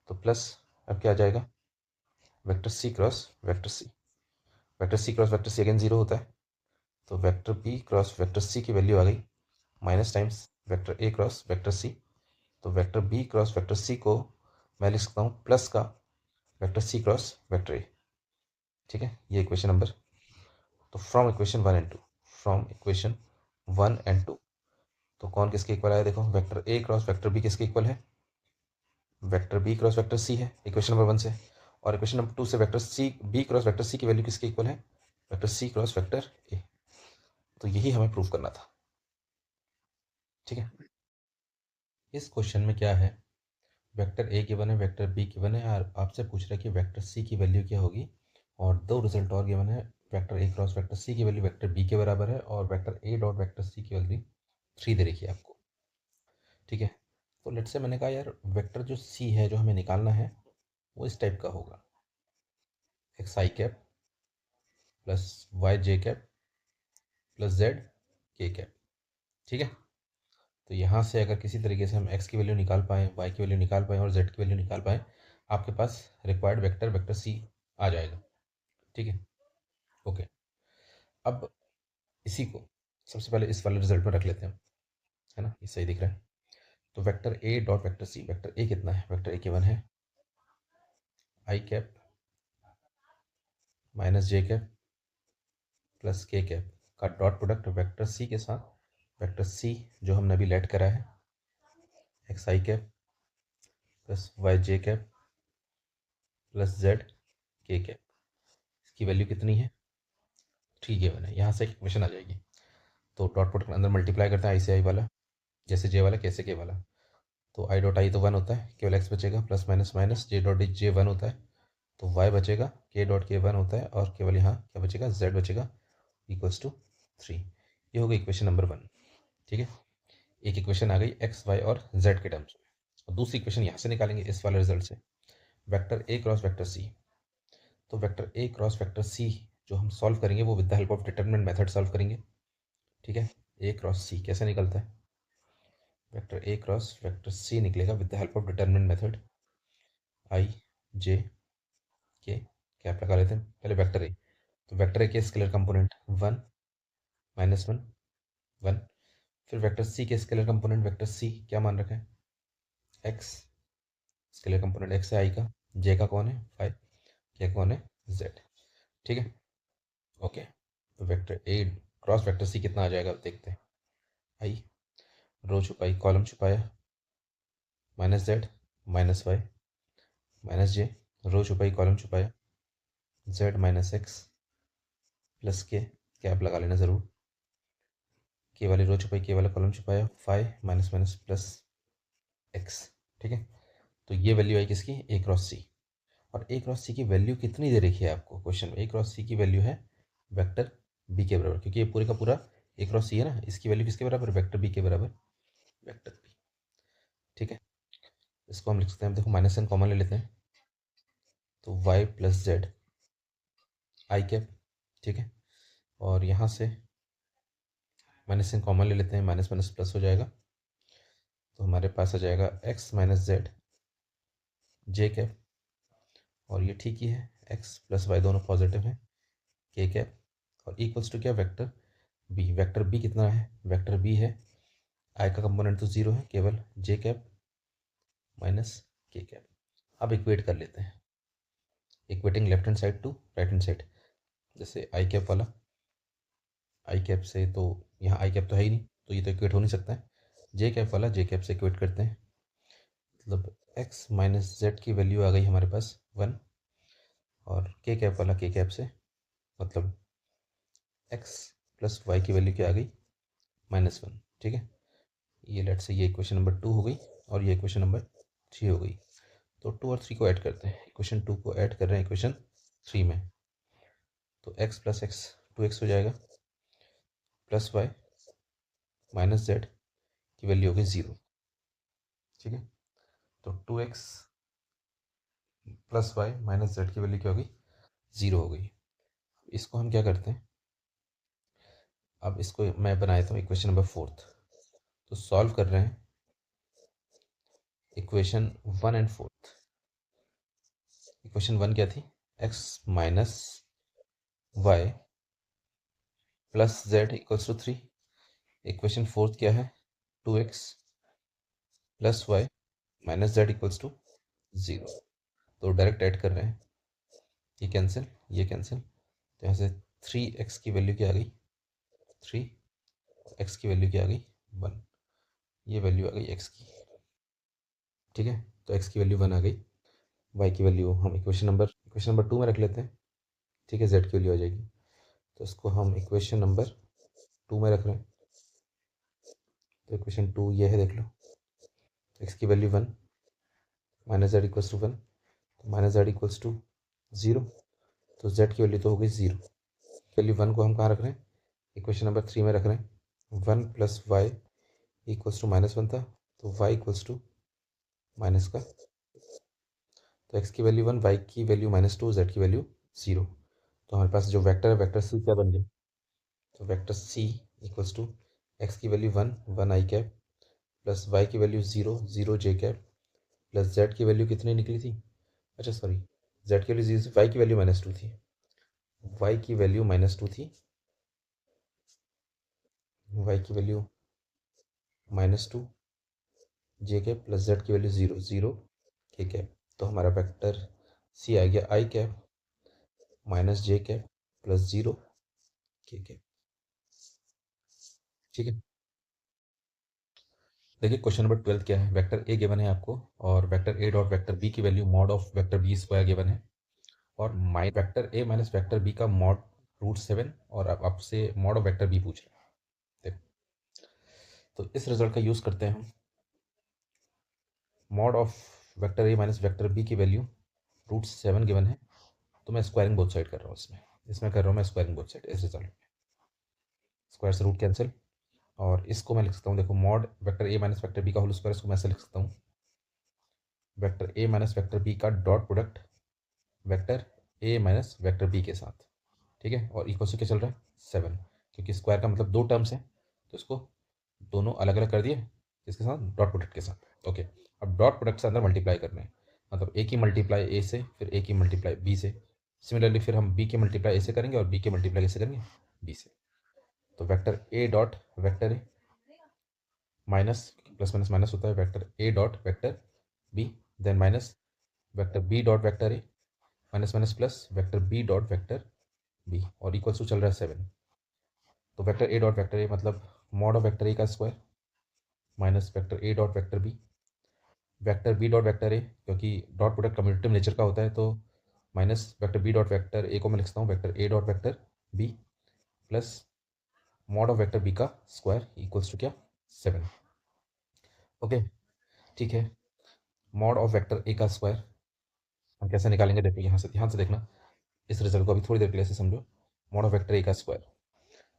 तो प्लस अब क्या आ जाएगा vector C cross vector C. Vector C cross vector C again 0 होता है, तो vector B cross vector C की वैल्यू आ गई minus times vector A cross vector C. तो vector B cross vector C को मैं लिख सकता हूँ प्लस का vector C cross vector A. ठीक है, ये इक्वेशन नंबर। तो from equation 1 and 2, from equation 1 and 2, तो कौन किसके इक्वल आया देखो, vector A cross vector B किसके इक्वल है, vector B cross vector C है इक्वेशन नंबर 1 से। और इक्वेशन नंबर 2 से vector C B cross vector C की वैल्यू किसके इक्वल है, vector C cross vector A. तो यही हमें प्रूव करना था। ठीक है, इस क्वेश्चन में क्या है, वेक्टर ए गिवन है वेक्टर बी गिवन है और आपसे पूछ रहा है कि वेक्टर सी की वैल्यू क्या होगी। और दो रिजल्ट और गिवन है, vector A cross vector C की वैल्यू वेक्टर बी के बराबर है और vector A dot vector C की वैल्यू 3 दे रखी है आपको। ठीक है, तो लेट से मैंने कहा यार वेक्टर जो सी है जो हमें निकालना है वो इस टाइप का होगा, x I cap plus Y J cap plus Z K cap. ठीक है, तो यहाँ से अगर किसी तरीके से हम एक्स की वैल्यू निकाल पाएँ, वाई की वैल्यू निकाल पाएँ और जेड की वैल्यू निकाल पाएँ, आपके पास रिक्वायर्ड वेक्टर वेक्टर सी आ जाएगा। ठीक है, ओके। अब इसी को सबसे पहले इस वाले रिजल्ट में रख लेते हैं, है ना, ये सही दिख रहा है। तो vector A dot vector C, vector A कितना है, वेक्टर ए गिवन है I cap minus J cap plus K cap का डॉट प्रोडक्ट वेक्टर सी के साथ, वेक्टर सी जो हमने अभी लेट करा है XI cap plus YJ cap plus Z के कैप, इसकी वैल्यू कितनी है 3 गिवन है, यहाँ से एक इक्वेशन आ जाएगी। तो डॉट प्रोडक्ट अंदर मल्टीप्लाई करते हैं आई से आई वाला, जैसे जे वाला कैसे के वाला। तो आई डॉट आई तो 1 होता है, केवल एक्स बचेगा, प्लस माइनस माइनस जे डॉट जे 1 होता है तो वाई बचेगा, के डॉट के 1 होता है और केवल यहाँ क्या बचेगा जेड बचेगा इक्वल्स टू 3। ये हो गई इक्वेशन नंबर 1। ठीक है, एक इक्वेशन आ गई एक्स वाई और जेड के टर्म्स में। और दूसरी इक्वेशन यहाँ से निकालेंगे इस वाले रिजल्ट से, vector A cross vector C. तो vector A cross vector C जो हम सॉल्व करेंगे वो with the help of determinant method solve करेंगे। ठीक है, ए क्रॉस सी कैसे निकलता है, vector A cross vector C निकलेगा with the help of determinant method. I J K cap लगा लेते हैं पहले वेक्टर ए, तो वेक्टर ए के स्केलर कंपोनेंट 1 -1 1। फिर वेक्टर सी के स्केलर कंपोनेंट वेक्टर सी क्या मान रखा है एक्स, स्केलर कंपोनेंट एक्स है आई का, जे का कौन है 5, के कौन है जेड। ठीक है, ओके। तो vector A cross vector C कितना आ जाएगा देखते हैं। आई रो छुपाई कॉलम छुपाया, minus Z minus Y minus J, row छुपाई कॉलम छुपाया, Z minus X plus K, cap लगा लेना ज़रूर, के वाली रो छुपाई के वाला कॉलम छुपाया, 5 माइनस माइनस प्लस एक्स। ठीक है, तो ये वैल्यू आई किसकी ए क्रॉस सी। और ए क्रॉस सी की वैल्यू कितनी दे रखी है आपको क्वेश्चन में, ए क्रॉस सी की वैल्यू है वेक्टर बी के बराबर, क्योंकि ये पूरे का पूरा ए क्रॉस सी है ना, इसकी वैल्यू किसके बराबर वेक्टर बी के बराबर, वेक्टर बी। ठीक है, इसको हम लिख सकते हैं, देखो माइनस एन कॉमन ले लेते हैं तो Y plus Z I cap. ठीक है, और यहाँ से माइनस एन कॉमन ले लेते हैं, माइनस माइनस प्लस हो जाएगा, तो हमारे पास आ जाएगा x minus Z J cap, और ये ठीक ही है, एक्स प्लस वाई दोनों पॉजिटिव हैं, के कैप, और इक्वल्स टू क्या वेक्टर बी। वेक्टर बी कितना है, वेक्टर बी है आई का कंपोनेंट तो 0 है, केवल J cap minus K cap. अब इक्वेट कर लेते हैं, equating left hand side to right hand side. जैसे आई कैप वाला, आई कैप से तो यहाँ आई कैप तो है ही नहीं तो ये तो इक्वेट हो नहीं सकता है, जे कैप वाला जे कैप से इक्वेट करते हैं, मतलब एक्स माइनस जेड की वैल्यू आ गई हमारे पास 1, और के कैप वाला के कैप से मतलब एक्स प्लस वाई की वैल्यू क्या आ गई -1। ठीक है, ये लेट से ये इक्वेशन नंबर 2 हो गई और ये इक्वेशन नंबर 3 हो गई। तो 2 और 3 को ऐड करते हैं, इक्वेशन 2 को ऐड कर रहे हैं इक्वेशन 3 में, तो x प्लस एक्स 2x हो जाएगा, प्लस वाई माइनस जेड की वैल्यू हो गई 0। ठीक है, तो 2x plus Y minus Z की वैल्यू क्या हो गई 0 हो गई। इसको हम क्या करते हैं, अब इसको मैं बनाया था इक्वेशन नंबर 4, तो सॉल्व कर रहे हैं इक्वेशन 1 एंड 4। इक्वेशन 1 क्या थी, x minus Y plus Z equals to 3। Equation 4 क्या है, 2x plus Y minus Z equals to 0। तो डायरेक्ट ऐड कर रहे हैं, ये कैंसिल ये कैंसिल, तो यहाँ से 3x की वैल्यू क्या आ गई 3, x की वैल्यू क्या आ गई 1, ये वैल्यू आ गई x की। ठीक है, तो x की वैल्यू 1 आ गई, y की वैल्यू हम इक्वेशन नंबर 2 में रख लेते हैं। ठीक है, z की वैल्यू आ जाएगी, तो इसको हम इक्वेशन नंबर 2 में रख रहे हैं, तो इक्वेशन 2 ये है देख लो, तो x की value 1 minus Z equals to 1, तो माइनस जेड इक्वल्स टू 0, तो z की वैल्यू तो हो गई 0। वैल्यू 1 को हम कहाँ रख रहे हैं, इक्वेशन नंबर 3 में रख रहे हैं, 1 प्लस वाई इक्वल्स टू -1 था, तो y इक्वल्स टू माइनस का, तो x की वैल्यू 1, y की वैल्यू -2, z की वैल्यू 0। तो हमारे पास जो वेक्टर है वेक्टर सी क्या बन गया, तो vector C equals to X की value 1 1 I cap plus Y की value 0 0 J cap plus Z की वैल्यू कितनी निकली थी, अच्छा सॉरी जेड की वैल्यू 0, वाई की वैल्यू -2 थी, वाई की वैल्यू -2 थी, वाई की value -2 J cap plus Z की वैल्यू 0 0 के कैप। तो हमारा वेक्टर सी आ गया आई cap minus J cap plus 0 के कैप। ठीक है, देखिए क्वेश्चन नंबर 12 क्या है, वेक्टर ए गिवन है आपको और vector A dot vector B की value mod of vector B square given है, और my vector A minus vector B का मॉड √7 और अब आपसे मॉड ऑफ वेक्टर बी पूछ रहे हैं। देखो, तो इस रिजल्ट का यूज़ करते हैं हम। Mod of vector A minus vector B की वैल्यू √7 गिवन है, तो मैं स्क्वायरिंग बोथ साइड कर रहा हूँ। इसमें इसमें कर रहा हूँ मैं स्क्वायरिंग बोथ साइड। इस रिजल्ट में स्क्वायर से रूट कैंसिल, और इसको मैं लिख सकता हूँ, देखो mod vector A minus vector B का होल स्क्वायर, इसको मैं ऐसे लिख सकता हूँ, vector A minus vector B का dot product vector A minus vector B के साथ। ठीक है, और इक्वल से क्या चल रहा है 7, क्योंकि स्क्वायर का मतलब 2 टर्म्स है, तो इसको दोनों अलग अलग कर दिए, इसके साथ डॉट प्रोडक्ट के साथ। ओके, अब डॉट प्रोडक्ट से अंदर मल्टीप्लाई करना है, मतलब ए की मल्टीप्लाई ए से, फिर ए की मल्टीप्लाई बी से। सिमिलरली फिर हम बी के मल्टीप्लाई ए से करेंगे और बी के मल्टीप्लाई कैसे करेंगे, बी से। तो vector A dot vector A minus, plus minus minus होता है, vector A dot vector B, then minus vector B dot vector A, minus minus plus vector B dot vector B, और equals to चल रहा है 7। तो vector A dot vector A मतलब mod of vector A का square minus vector A dot vector B, vector B dot vector A क्योंकि dot product commutative nature का होता है, तो minus vector B dot vector A को मैं लिखता हूँ vector A dot vector B, plus mod of vector B का स्क्वायर इक्वल्स टू क्या 7। ओके, ठीक है। मॉड ऑफ वेक्टर ए का स्क्वायर हम कैसे निकालेंगे, देखो यहाँ से ध्यान से देखना, इस रिजल्ट को अभी थोड़ी देर के लिए ऐसे समझो। मॉड ऑफ वेक्टर ए का स्क्वायर,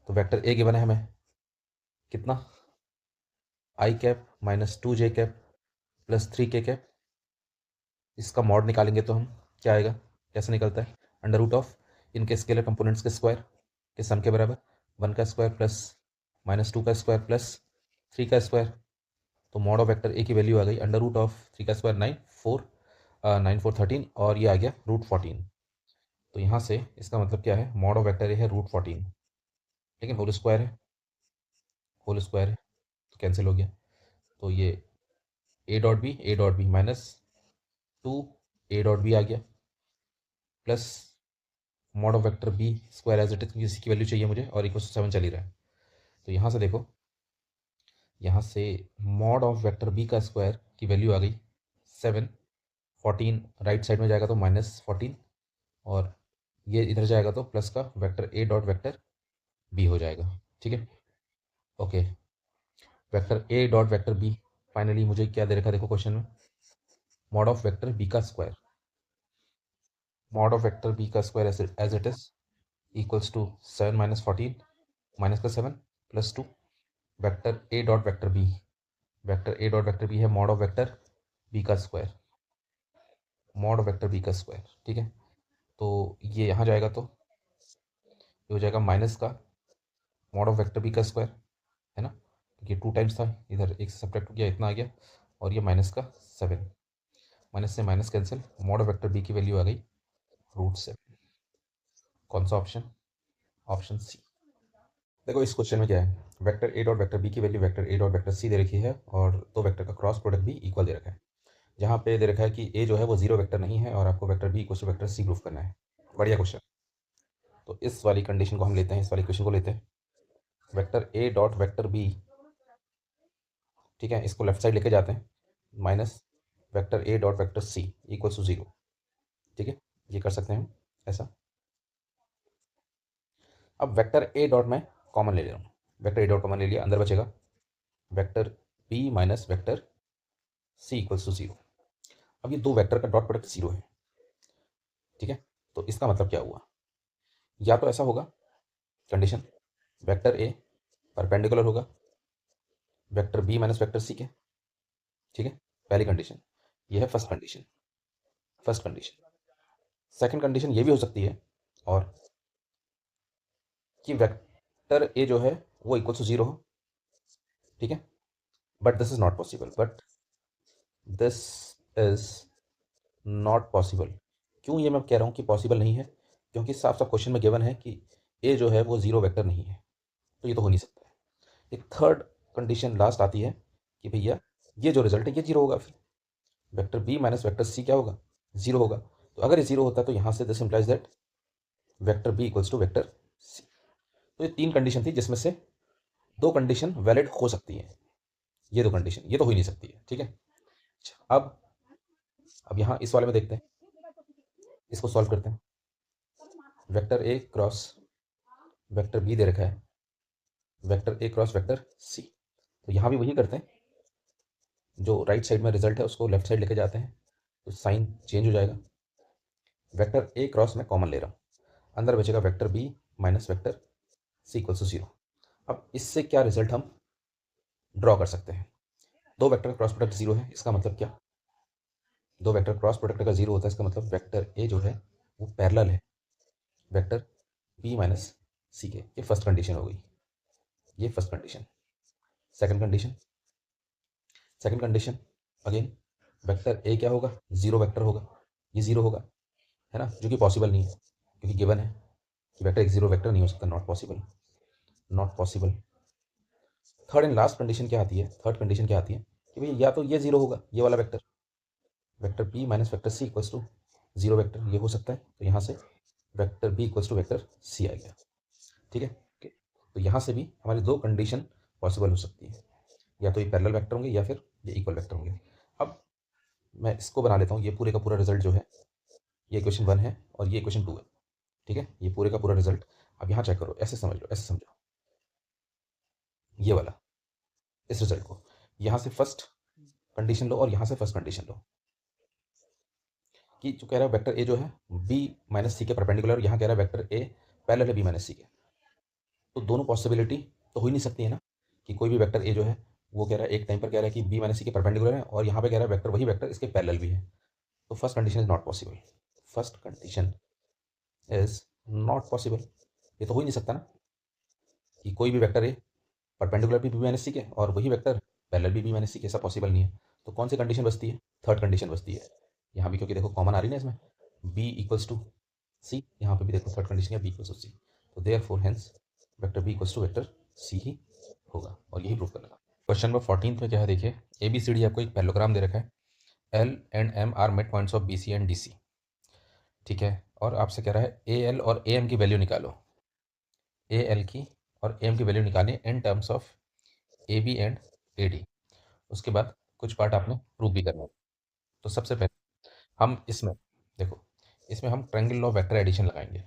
तो वेक्टर ए गिवन है हमें कितना, I cap minus 2j cap plus 3k cap. इसका मॉड निकालेंगे तो हम क्या आएगा, कैसे निकलता है, अंडर रूट ऑफ इनके स्केलर कंपोनेंट्स के स्क्वायर के सम के बराबर, 1 का स्क्वायर प्लस माइनस 2 का स्क्वायर प्लस 3 का स्क्वायर। तो मॉड ऑफ वेक्टर ए की वैल्यू आ गई अंडर रूट ऑफ 3 का स्क्वायर 9 4 और ये आ गया √14। तो यहाँ से इसका मतलब क्या है, मॉड ऑफ वेक्टर ए है √14, लेकिन होल स्क्वायर है तो कैंसिल हो गया। तो ये A dot B minus 2 A dot B आ गया, plus mod of vector B square as it is, इसी की वैल्यू चाहिए मुझे, और इक्वल टू 7 चल ही रहा है। तो यहाँ से देखो, यहाँ से मॉड ऑफ वेक्टर बी का स्क्वायर की वैल्यू आ गई 7, 14 राइट साइड में जाएगा तो -14, और ये इधर जाएगा तो प्लस का vector A dot vector B हो जाएगा। ठीक है, okay. Vector A dot vector B, finally मुझे क्या दे रखा है देखो क्वेश्चन में, मॉड ऑफ वेक्टर बी का square, mod of vector B का square as it is equals to 7 minus 14 minus का 7 plus 2 vector A dot vector B, vector A dot vector B है मॉड ऑफ वेक्टर बी का square, mod of vector B का square. ठीक है, तो ये यहाँ जाएगा तो ये हो जाएगा माइनस का मॉड ऑफ वेक्टर बी का स्क्वायर, है ना, क्योंकि 2 टाइम्स था, इधर एक से सब्ट्रैक्ट किया इतना आ गया, और ये माइनस का 7, माइनस से minus cancel, mod of vector B की वैल्यू आ गई √7। कौन सा ऑप्शन, ऑप्शन सी। देखो इस क्वेश्चन में क्या है, vector A dot vector B की value vector A dot vector C दे रखी है, और दो वेक्टर का क्रॉस प्रोडक्ट भी इक्वल दे रखा है। जहाँ पे दे रखा है कि ए जो है वो 0 वेक्टर नहीं है, और आपको vector B equal to vector C proof करना है। बढ़िया क्वेश्चन। तो इस वाली कंडीशन को हम लेते हैं, इस वाली क्वेश्चन को लेते हैं, vector A dot vector B, ठीक है, इसको लेफ्ट साइड लेके जाते हैं, minus vector A dot vector C equal to 0। ठीक है, ये कर सकते हैं हम ऐसा। अब वेक्टर ए डॉट मैं कॉमन ले रहा हूँ, वेक्टर ए डॉट कॉमन ले लिया, अंदर बचेगा vector B minus vector C equals to 0। अब ये दो वेक्टर का डॉट प्रोडक्ट 0 है। ठीक है, तो इसका मतलब क्या हुआ, या तो ऐसा होगा कंडीशन, वेक्टर ए परपेंडिकुलर होगा vector B minus vector C के। ठीक है, पहली कंडीशन ये है, फर्स्ट कंडीशन। सेकंड कंडीशन ये भी हो सकती है, और कि वेक्टर ए जो है वो इक्वल टू 0 हो। ठीक है, but this is not possible, this is not possible. क्यों ये मैं कह रहा हूँ कि पॉसिबल नहीं है, क्योंकि साफ साफ क्वेश्चन में गिवन है कि ए जो है वो 0 वेक्टर नहीं है, तो ये तो हो नहीं सकता है। एक थर्ड कंडीशन लास्ट आती है कि भैया ये जो रिजल्ट है ये 0 होगा, फिर vector B minus vector C क्या होगा, 0 होगा। तो अगर ये 0 होता है तो यहाँ से this implies that vector B equals to vector C. तो ये 3 कंडीशन थी, जिसमें से 2 कंडीशन वैलिड हो सकती है, ये 2 कंडीशन ये तो हो ही नहीं सकती है। ठीक है, अच्छा, अब यहाँ इस वाले में देखते हैं, इसको सॉल्व करते हैं। Vector A cross vector B दे रखा है, vector A cross vector C. तो यहाँ भी वही करते हैं, जो राइट साइड में रिजल्ट है उसको लेफ्ट साइड लेके जाते हैं, तो साइन चेंज हो जाएगा। वेक्टर ए क्रॉस मैं कॉमन ले रहा हूँ, अंदर बचेगा vector B minus vector C equal to 0। अब इससे क्या रिजल्ट हम ड्रॉ कर सकते हैं? दो वेक्टर क्रॉस प्रोडक्ट 0 है, इसका मतलब क्या? दो वेक्टर क्रॉस प्रोडक्ट का 0 होता है, इसका मतलब वेक्टर ए जो है वो पैरेलल है वेक्टर बी माइनस सी के। ये फर्स्ट कंडीशन हो गई, ये first condition. Second condition, second condition again vector A क्या होगा? 0 वेक्टर होगा, ये 0 होगा, है ना, जो कि पॉसिबल नहीं है क्योंकि गिवन है कि वेक्टर एक 0 वेक्टर नहीं हो सकता, not possible, not possible. Third and last condition क्या आती है? थर्ड कंडीशन क्या आती है कि भाई या तो ये 0 होगा, ये वाला vector, vector B minus vector C equals to 0 vector, ये हो सकता है। तो यहाँ से vector B equals to vector C आ गया, ठीक है। तो यहाँ से भी हमारी दो कंडीशन पॉसिबल हो सकती है, या तो ये पैरेलल वेक्टर होंगे या फिर ये इक्वल वेक्टर होंगे। अब मैं इसको बना लेता हूँ, ये पूरे का पूरा रिजल्ट जो है, ये इक्वेशन 1 है और ये इक्वेशन 2 है, ठीक है, ये पूरे का पूरा रिजल्ट। अब यहाँ चेक करो, ऐसे समझ लो, ऐसे समझो, ये वाला, इस रिजल्ट को यहाँ से फर्स्ट कंडीशन लो और यहाँ से फर्स्ट कंडीशन लो कि जो कह रहा है वेक्टर ए जो है बी माइनस सी के परपेंडिकुलर, यहाँ कह रहा है वेक्टर ए पैरेलल है बी माइनस सी के। तो दोनों पॉसिबिलिटी तो हो ही नहीं सकती है ना, कि कोई भी वेक्टर ए जो है वो कह रहा है, एक टाइम पर कह रहा है कि बी माइनस सी के परपेंडिकुलर है और यहाँ पे कह रहा है वेक्टर वही वेक्टर इसके पैरेलल भी है। तो first condition is not possible, first condition is not possible. ये तो हो ही नहीं सकता ना कि कोई भी वेक्टर ए परपेंडिकुलर भी बी माइनस सी के और वही वेक्टर पैरेलल भी बी माइनस सी के, ऐसा पॉसिबल नहीं है। तो कौन सी कंडीशन बचती है? थर्ड कंडीशन बचती है। यहाँ भी क्योंकि देखो कॉमन आ रही है ना इसमें, बी इक्वल्स टू सी, यहाँ पे भी देखो थर्ड कंडीशन है बी इक्वल्स टू सी। तो therefore hence vector B equals to vector C ही होगा, और यही प्रूव करना था। क्वेश्चन नंबर 14 में क्या है देखिए, ए बी सी डी आपको एक पैरेललोग्राम दे रखा है, L and M are mid points of B C and D C, ठीक है। और आपसे कह रहा है ए एल और ए एम की वैल्यू निकालो, ए एल की और ए एम की वैल्यू निकालें in terms of A B and A D. उसके बाद कुछ पार्ट आपने प्रूव भी करना है। तो सबसे पहले हम इसमें देखो, इसमें हम ट्रायंगल लॉ वेक्टर एडिशन लगाएंगे,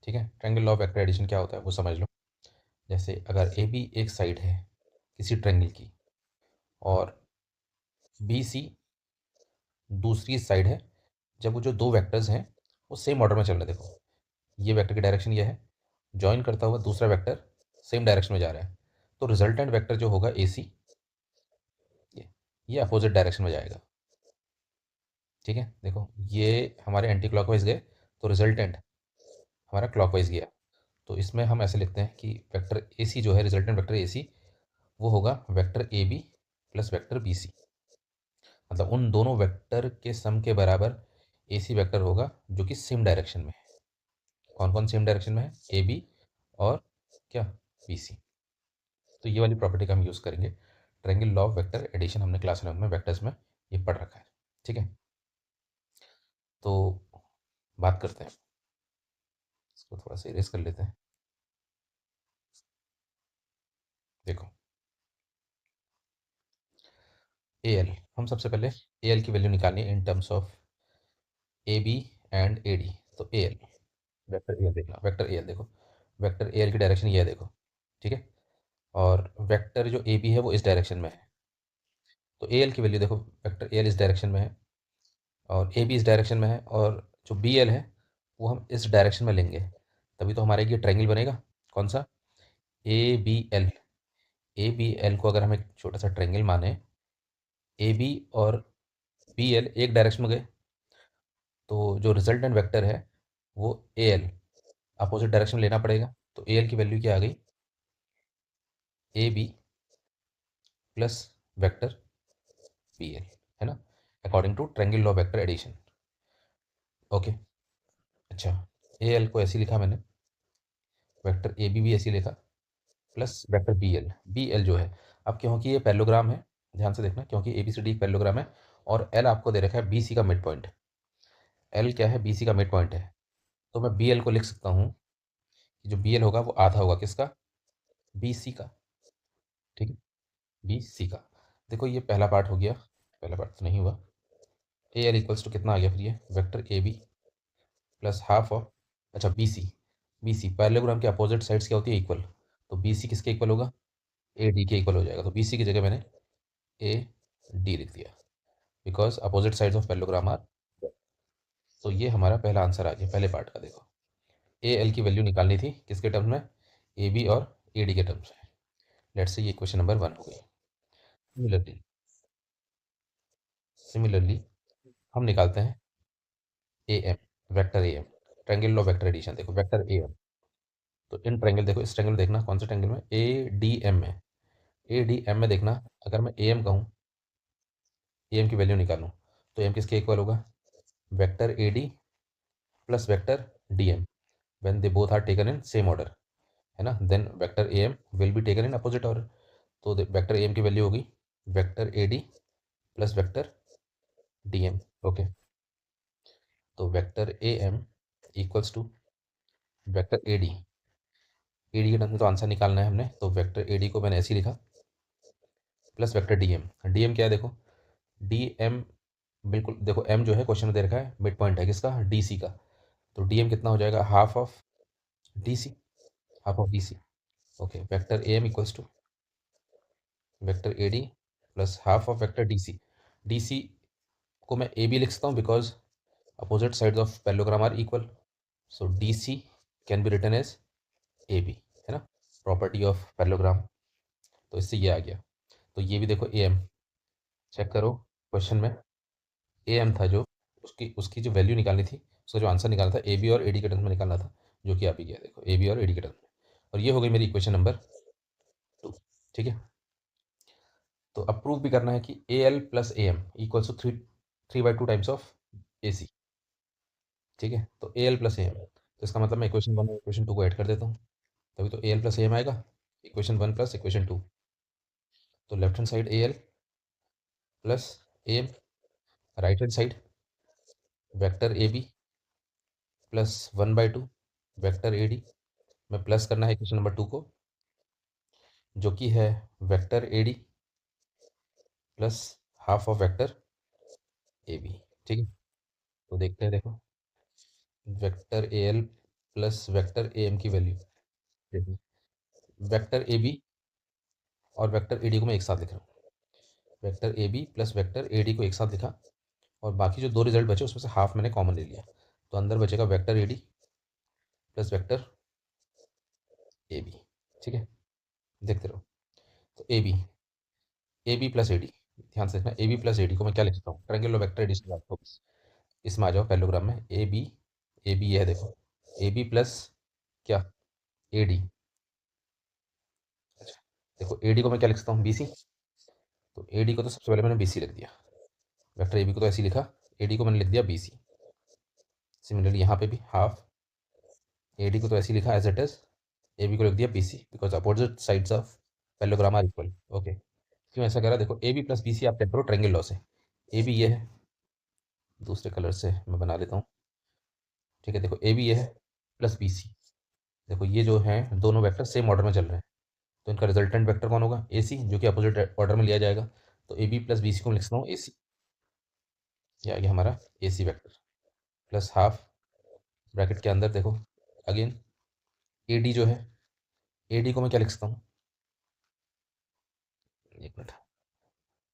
ठीक है। ट्रायंगल लॉ वेक्टर एडिशन क्या होता है वो समझ लो। जैसे अगर ए बी एक साइड है किसी ट्रायंगल की और बी सी दूसरी साइड है, जब वो जो दो वेक्टर्स हैं वो सेम ऑर्डर में चल रहे हैं, देखो ये वेक्टर की डायरेक्शन ये है, जॉइन करता हुआ दूसरा वेक्टर सेम डायरेक्शन में जा रहा है, तो रिजल्टेंट वेक्टर जो होगा ए सी, ये अपोजिट डायरेक्शन में जाएगा, ठीक है। देखो ये हमारे एंटी क्लॉकवाइज गए, तो रिजल्टेंट हमारा क्लॉकवाइज गया। तो इसमें हम ऐसे लिखते हैं कि वेक्टर ए सी जो है, रिजल्टेंट वेक्टर ए सी, वो होगा vector A B plus vector B C. मतलब उन दोनों वेक्टर के सम के बराबर ए सी वेक्टर होगा जो कि सेम डायरेक्शन में है। कौन कौन सेम डायरेक्शन में है? ए बी और क्या, बी सी। तो ये वाली प्रॉपर्टी का हम यूज़ करेंगे। Triangle law of vector addition हमने क्लास 11 में वेक्टर्स में ये पढ़ रखा है, ठीक है। तो बात करते हैं, इसको थोड़ा सा इरेज कर लेते हैं। देखो ए एल, हम सबसे पहले ए एल की वैल्यू निकालनी है in terms of A B and A D. तो A L, vector A L देखना, वेक्टर ए एल देखो, वेक्टर ए एल की डायरेक्शन ये है देखो, ठीक है। और वेक्टर जो ए बी है वो इस डायरेक्शन में है, तो ए एल की वैल्यू देखो, वेक्टर ए एल इस डायरेक्शन में है और ए बी इस डायरेक्शन में है, और जो बी एल है वो हम इस डायरेक्शन में लेंगे, तभी तो हमारे ये ट्रायंगल बनेगा। कौन सा? A B L. A B L को अगर हम एक छोटा सा ट्रायंगल माने, ए बी और बी एल एक डायरेक्शन में गए, तो जो रिजल्टेंट वेक्टर है वो ए एल अपोजिट डायरेक्शन में लेना पड़ेगा। तो ए एल की वैल्यू क्या आ गई? A B plus vector B L, है ना, according to triangle law vector addition. Okay, अच्छा, ए एल को ऐसे लिखा मैंने, वेक्टर ए बी भी ऐसे लिखा, plus vector B L. B L जो है, अब क्योंकि ये पैरेललोग्राम है, ध्यान से देखना, क्योंकि ए बी सी डी एक पैरेललोग्राम है और एल आपको दे रखा है बी सी का मिड पॉइंट। एल क्या है? बी सी का मिड पॉइंट है। तो मैं बी एल को लिख सकता हूँ कि जो बी एल होगा वो आधा होगा किसका? बी सी का, ठीक है, बी सी का। देखो ये पहला पार्ट हो गया, पहला पार्ट तो नहीं हुआ। ए एल इक्वल्स टू कितना आ गया फिर? ये vector A B plus half of अच्छा बी सी पैरेललोग्राम के अपोजिट साइड्स क्या होती है, इक्वल। तो बी सी किसके इक्वल होगा, ए डी के इक्वल हो जाएगा। तो बी सी की जगह मैंने ए डी लिख दिया, because opposite sides of parallelogram are. तो ये हमारा पहला आंसर आ गया पहले पार्ट का। देखो ए एल की वैल्यू निकालनी थी किसके टर्म्स में, ए बी और ए डी के टर्म्स में। लेट्स से ये क्वेश्चन नंबर 1 हो गई। सिमिलरली सिमिलरली हम निकालते हैं A M, vector A M, triangle of vector addition. देखो वेक्टर ए एम, तो इन ट्रायंगल देखो, इस ट्रायंगल देखना कौन सा ट्रायंगल में, ए डी एम में। ए डी एम में देखना, अगर मैं ए एम कहूँ, ए एम की वैल्यू निकालूँ, तो एम किसके इक्वल होगा, vector A D plus vector D M, when they both are taken in same order, है ना। Then vector A M will be taken in opposite order. तो vector A M की वैल्यू होगी vector A D plus vector D M. Okay, तो vector A M equals to vector A D. A D के term में तो answer निकालना है हमने, तो वेक्टर ए डी को मैंने ऐसे ही लिखा, plus vector D M. D M क्या है देखो, डी एम, बिल्कुल देखो एम जो है क्वेश्चन में दे रखा है मिड पॉइंट है किसका, डी सी का। तो डी एम कितना हो जाएगा, half of D C, half of D C. Okay, vector A M equals to vector A D plus half of vector D C. डी सी को मैं ए बी लिख सकता हूँ, because opposite sides of parallelogram are equal. So D C can be written as A B, है ना, property of parallelogram. तो इससे ये आ गया। तो ये भी देखो ए एम, चेक करो क्वेश्चन में ए एम था जो, उसकी उसकी जो वैल्यू निकालनी थी, उसका जो आंसर निकालना था ए बी और ए डी के टर्म्स में निकालना था, जो कि आ भी गया देखो, ए बी और ए डी के टर्म्स में। और ये हो गई मेरी इक्वेशन नंबर 2। ठीक है, तो अब प्रूव भी करना है कि A L plus A M equals to 3/2 times of A C. ठीक है, तो A L plus A M, तो इसका मतलब मैं इक्वेशन 1 और इक्वेशन 2 को ऐड कर देता हूँ, तभी तो A L plus A M आएगा, इक्वेशन 1 प्लस इक्वेशन 2। तो left hand side A L plus A M, right hand side vector A B plus 1/2 vector A D में प्लस करना है इक्वेशन नंबर 2 को, जो कि है vector A D plus half of vector A B. ठीक है, तो देखते हैं, देखो vector A L plus vector A M की वैल्यू देखो, वेक्टर ए बी और वेक्टर ए डी को मैं एक साथ लिख रहा हूँ, vector A B plus vector A D को एक साथ लिखा, और बाकी जो दो रिजल्ट बचे उसमें से हाफ मैंने कॉमन ले लिया। तो अंदर बचेगा vector A D plus vector A B. ठीक है, देखते रहो। तो A B plus A D, ध्यान से देखना, A B plus A D को मैं क्या लिख सकता हूँ, ट्रायंगल वेक्टर एडिशन बात हो, इसमें आ जाओ पैरेललोग्राम में, ए बी ये है देखो, ए बी प्लस क्या, ए डी। अच्छा, देखो ए डी को मैं क्या लिख सकता हूँ, बी सी। तो ए डी को तो सबसे पहले मैंने बी सी लिख दिया, वेक्टर ए बी को तो ऐसे ही लिखा, ए डी को मैंने लिख दिया बी सी। सिमिलरली यहाँ पे भी हाफ, ए डी को तो ऐसे ही लिखा as it is, A B को लिख दिया B C, because opposite sides of parallelogram are equal. Okay, क्यों ऐसा करा, देखो A B plus B C आप चेक करो ट्रायंगल लॉ से। ए बी ये है, दूसरे कलर से मैं बना लेता हूँ। ठीक है, देखो ए बी ये है प्लस बी सी, देखो ये जो है दोनों वेक्टर सेम ऑर्डर में चल रहे हैं, तो इनका रिजल्टेंट वेक्टर कौन होगा, ए सी, जो कि अपोजिट ऑर्डर में लिया जाएगा। तो A B plus B C को मैं लिख सकता हूँ ए सी, ये आ गया हमारा A C vector, plus half bracket के अंदर देखो अगेन ए डी जो है, ए डी को मैं क्या लिख सकता हूँ, एक मिनट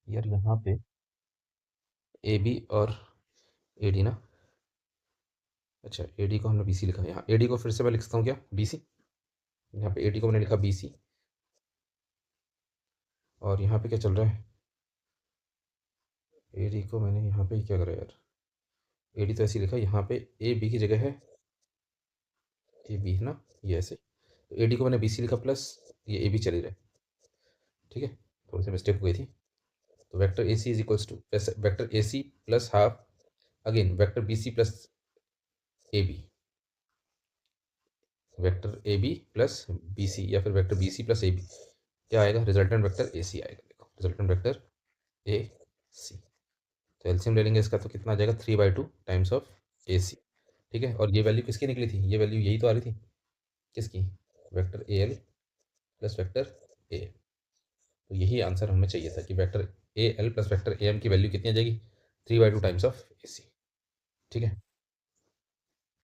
यार, यहाँ पे ए बी और ए डी ना, अच्छा ए डी को हमने बी सी लिखा है, यहाँ ए डी को फिर से मैं लिख सकता हूँ क्या, बी सी। यहाँ पे ए डी को मैंने लिखा बी सी, और यहाँ पे क्या चल रहा है, ए डी को मैंने यहाँ पे क्या करा यार, ए डी तो ऐसे ही लिखा, यहाँ पे ए बी की जगह है ए बी, है ना, ये ऐसे। तो ए डी को मैंने बी सी लिखा, प्लस ये ए बी चली रहा है। ठीक है, थोड़ी सी मिस्टेक हो गई थी। तो vector A C is equals to vector A C plus half, again vector B C plus A B, vector A B plus B C, या फिर vector B C plus A B, क्या आएगा, resultant vector A सी आएगा। देखो resultant vector A सी, तो LCM ले लेंगे इसका, तो कितना आ जाएगा, 3/2 टाइम्स ऑफ ए सी। ठीक है, और ये वैल्यू किसकी निकली थी, ये वैल्यू यही तो आ रही थी, किसकी, vector A L plus vector A. तो यही आंसर हमें चाहिए था कि vector A L plus vector A M की वैल्यू कितनी आ जाएगी, 3/2 टाइम्स ऑफ ए सी। ठीक है।